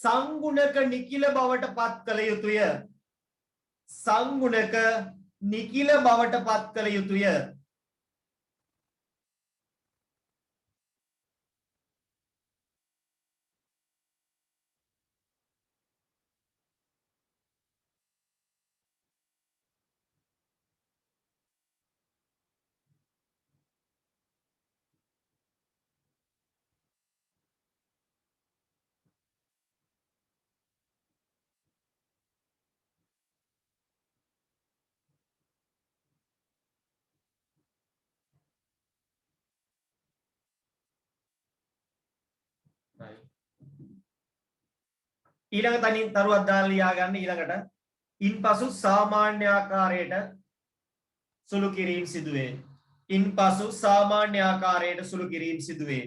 සංගුණක නිකිල බවට පත් කළ යුතුය. සංගුණක නිකිල බවට පත් කළ යුතුය. ඊළඟ තනින් තරුවක් දාලා ලියා ගන්න ඊළඟට ඉන්පසු සාමාන්‍ය ආකාරයට සුළු කිරීම සිදුවේ. ඉන්පසු සාමාන්‍ය ආකාරයට සුළු කිරීම සිදුවේ.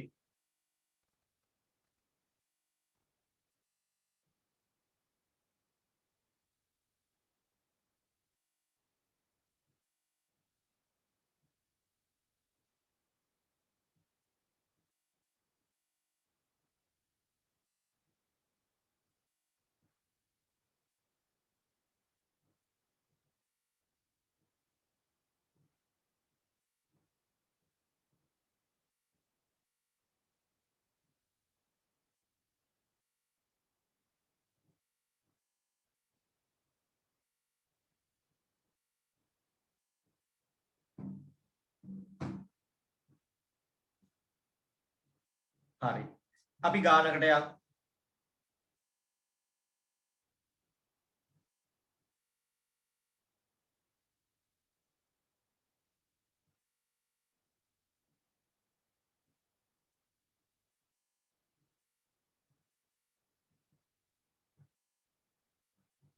හරි. අපි ගානකට යමු.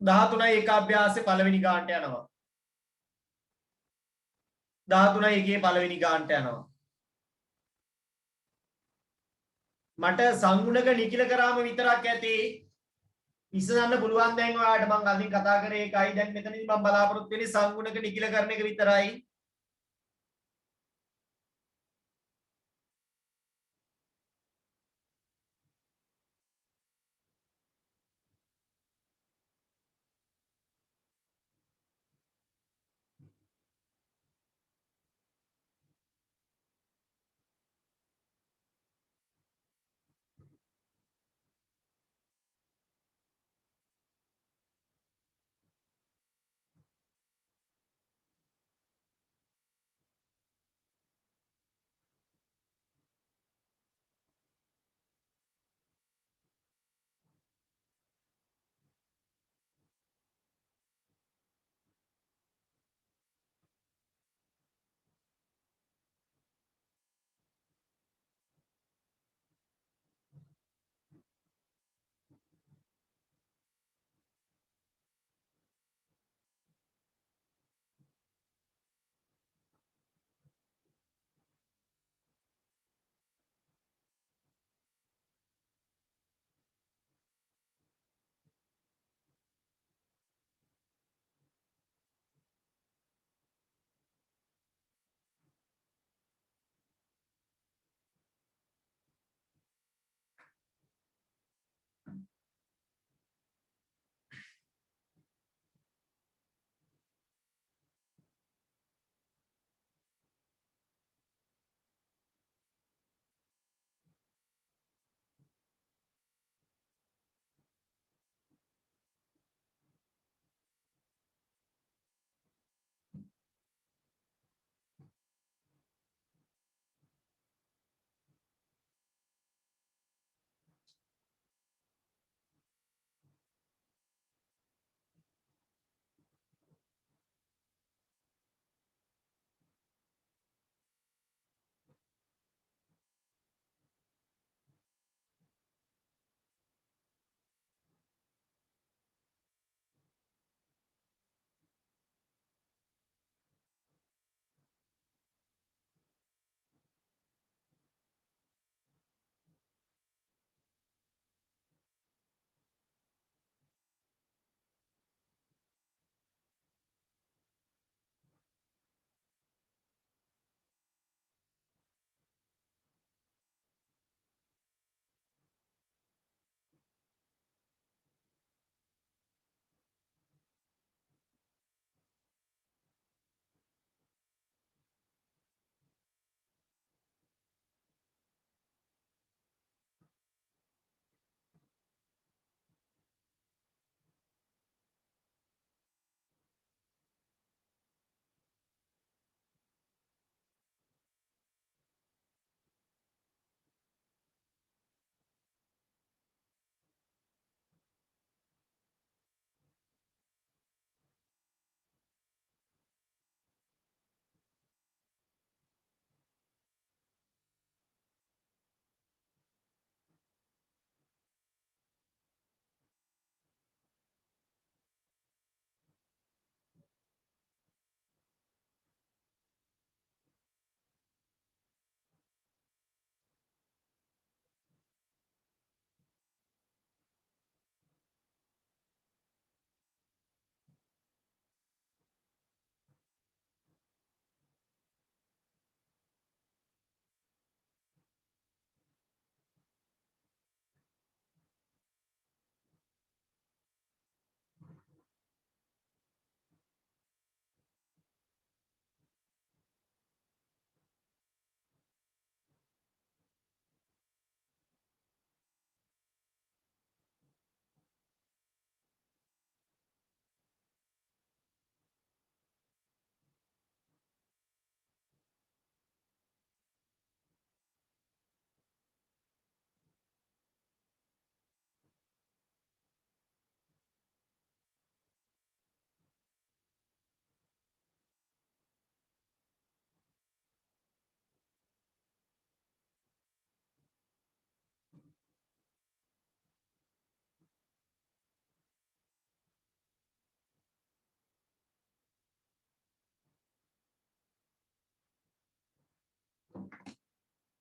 13යි ඒකාභ්‍යාසයේ පළවෙනි ගානට යනවා. 13යි එකේ පළවෙනි ගානට යනවා. මට සංගුණක නිකිල කරාම විතරක් ඇති ඉස්සන්න පුළුවන් දැන් ඔයාලට මම අදින් කතා කරේ ඒකයි දැන් මෙතනදී මම බලාපොරොත්තු වෙන්නේ සංගුණක නිකිල කරන එක විතරයි.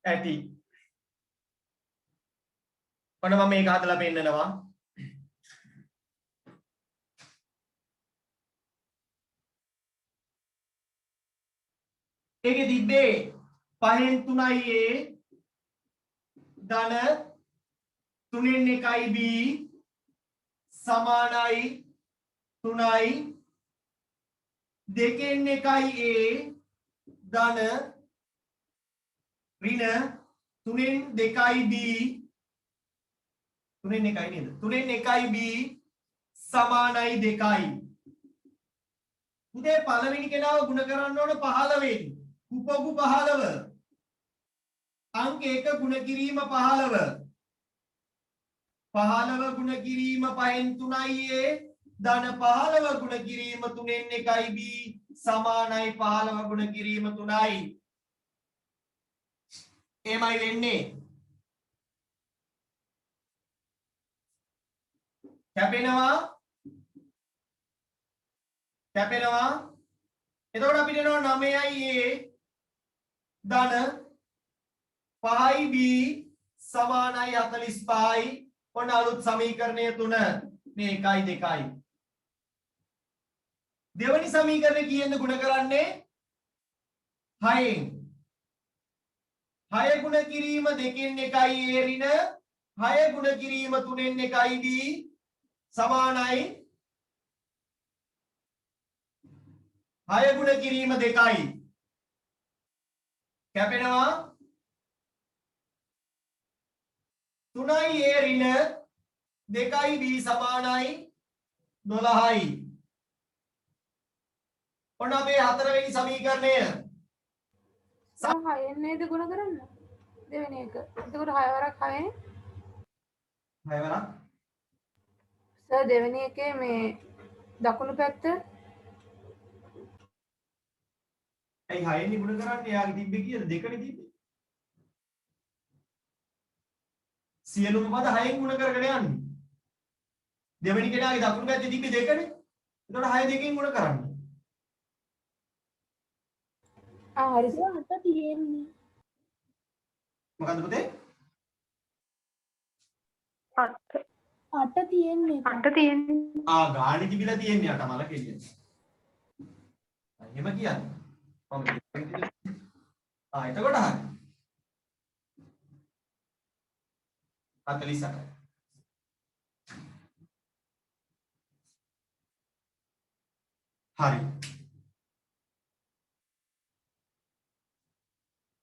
ඇති. ඔන්න මම මේක හදලා පෙන්නනවා. ඒකේ තිබ්බේ 5න් 3යි A ධන 3න් 1යි B සමානයි 3යි 2න් 1යි A ධන ඍණ 3න් 2යි B 3න් 1යි නේද 3න් 1යි B සමානයි 2යි. උදේ පළවෙනි කෙනාව ගුණ කරන්න ඕන 15 උපගු 15 අංක 1 ගුණ කිරීම 15 15 ගුණ කිරීම 5න් 3යි A ධන 15 ගුණ කිරීම 3න් 1යි B සමානයි 15 ගුණ කිරීම 3යි. එමයි වෙන්නේ. කැපෙනවා එතකොට අපිට එනවා 9යි A ධන 5යි B සමානයි 45යි. ඔන්න අලුත් සමීකරණය 3 මේ 1යි 2යි. දෙවනි සමීකරණය කීයෙන්ද ගුණ කරන්නේ 6න් 6 ගුණ කිරීම 2න් 1යි A ඍණ 6 ගුණ කිරීම 3න් 1යි B සමානයි 6 ගුණ කිරීම 2යි. කැපෙනවා 3යි A ඍණ 2යි B සමානයි 12යි. ඔන්න අපේ හතරවෙනි සමීකරණය. සම 6 නේද ගුණ කරන්න දෙවෙනි එක. එතකොට 6 වරක් 6 නේ. 6 වරක් සර් දෙවෙනි එකේ මේ දකුණු පැත්ත ඇයි 6න් ගුණ කරන්නේ? එයාගේ තිබ්බේ කීයද? 2නේ තිබ්බේ. සියලුම පද 6න් ගුණ කරගෙන යන්නේ. දෙවෙනි කෙනාගේ දකුණු පැත්තේ තිබ්බේ 2නේ. එතකොට 6 2කින් ගුණ කරන්නේ. හරි සර් 8 තියෙන්නේ. මොකද්ද පුතේ? 8 තියෙන්නේ. 8 තියෙන්නේ. ගාණි තිබිලා තියෙන්නේ අට මල කෙලියට. එහෙම කියන්නේ. මම එතකොට හරි. 48. හරි.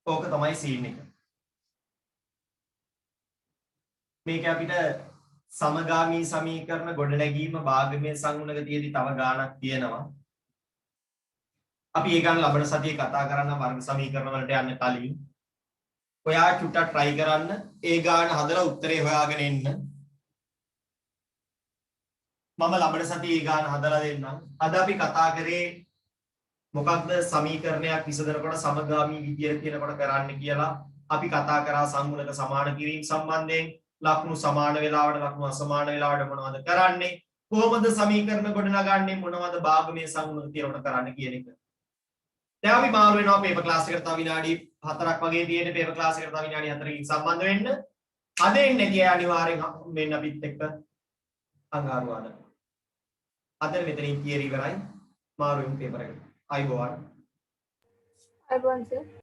ඕක තමයි සීන් එක. මේක අපිට සමගාමී සමීකරණ ගොඩනැගීම භාගමය සංගුණක තියේදී තව ගාණක් තියෙනවා. අපි ඒ ගාන ලබන සතියේ කතා කරන්න වර්ග සමීකරණ වලට යන්න කලින් ඔයා චුට්ටක් try කරන්න ඒ ගාන හදලා උත්තරේ හොයාගෙන එන්න. මම ලබන සතියේ ඒ ගාන හදලා දෙන්නම්. අද අපි කතා කරේ මොකක්ද සමීකරණයක් විසඳනකොට සමගාමී විදියට කියනකොට කරන්න කියලා. අපි කතා කරා සංගුණක සමාන කිරීම සම්බන්ධයෙන්. ලක්ෂණ සමාන වෙලාවට ලක්ෂණ අසමාන වෙලාවට මොනවද කරන්නේ? කොහොමද සමීකරණ ගොඩනගන්නේ? මොනවද භාගමය සංගුණක කියනකොට කරන්න කියන එක. දැන් අපි මාරු වෙනවා පේපර් ක්ලාස් එකට තව විනාඩි 4ක් වගේ තියෙන පේපර් ක්ලාස් එකට තව විනාඩි 4කින් සම්බන්ධ වෙන්න. අද එන්නේ නැති අය අනිවාර්යෙන් මෙන්න අපිත් එක්ක අඟහරුවාද. අද මෙතනින් තියරි ඉවරයි. මාරු වෙමු පේපර් එකට. අයිබෝවන්. අයිබෝන් සර්.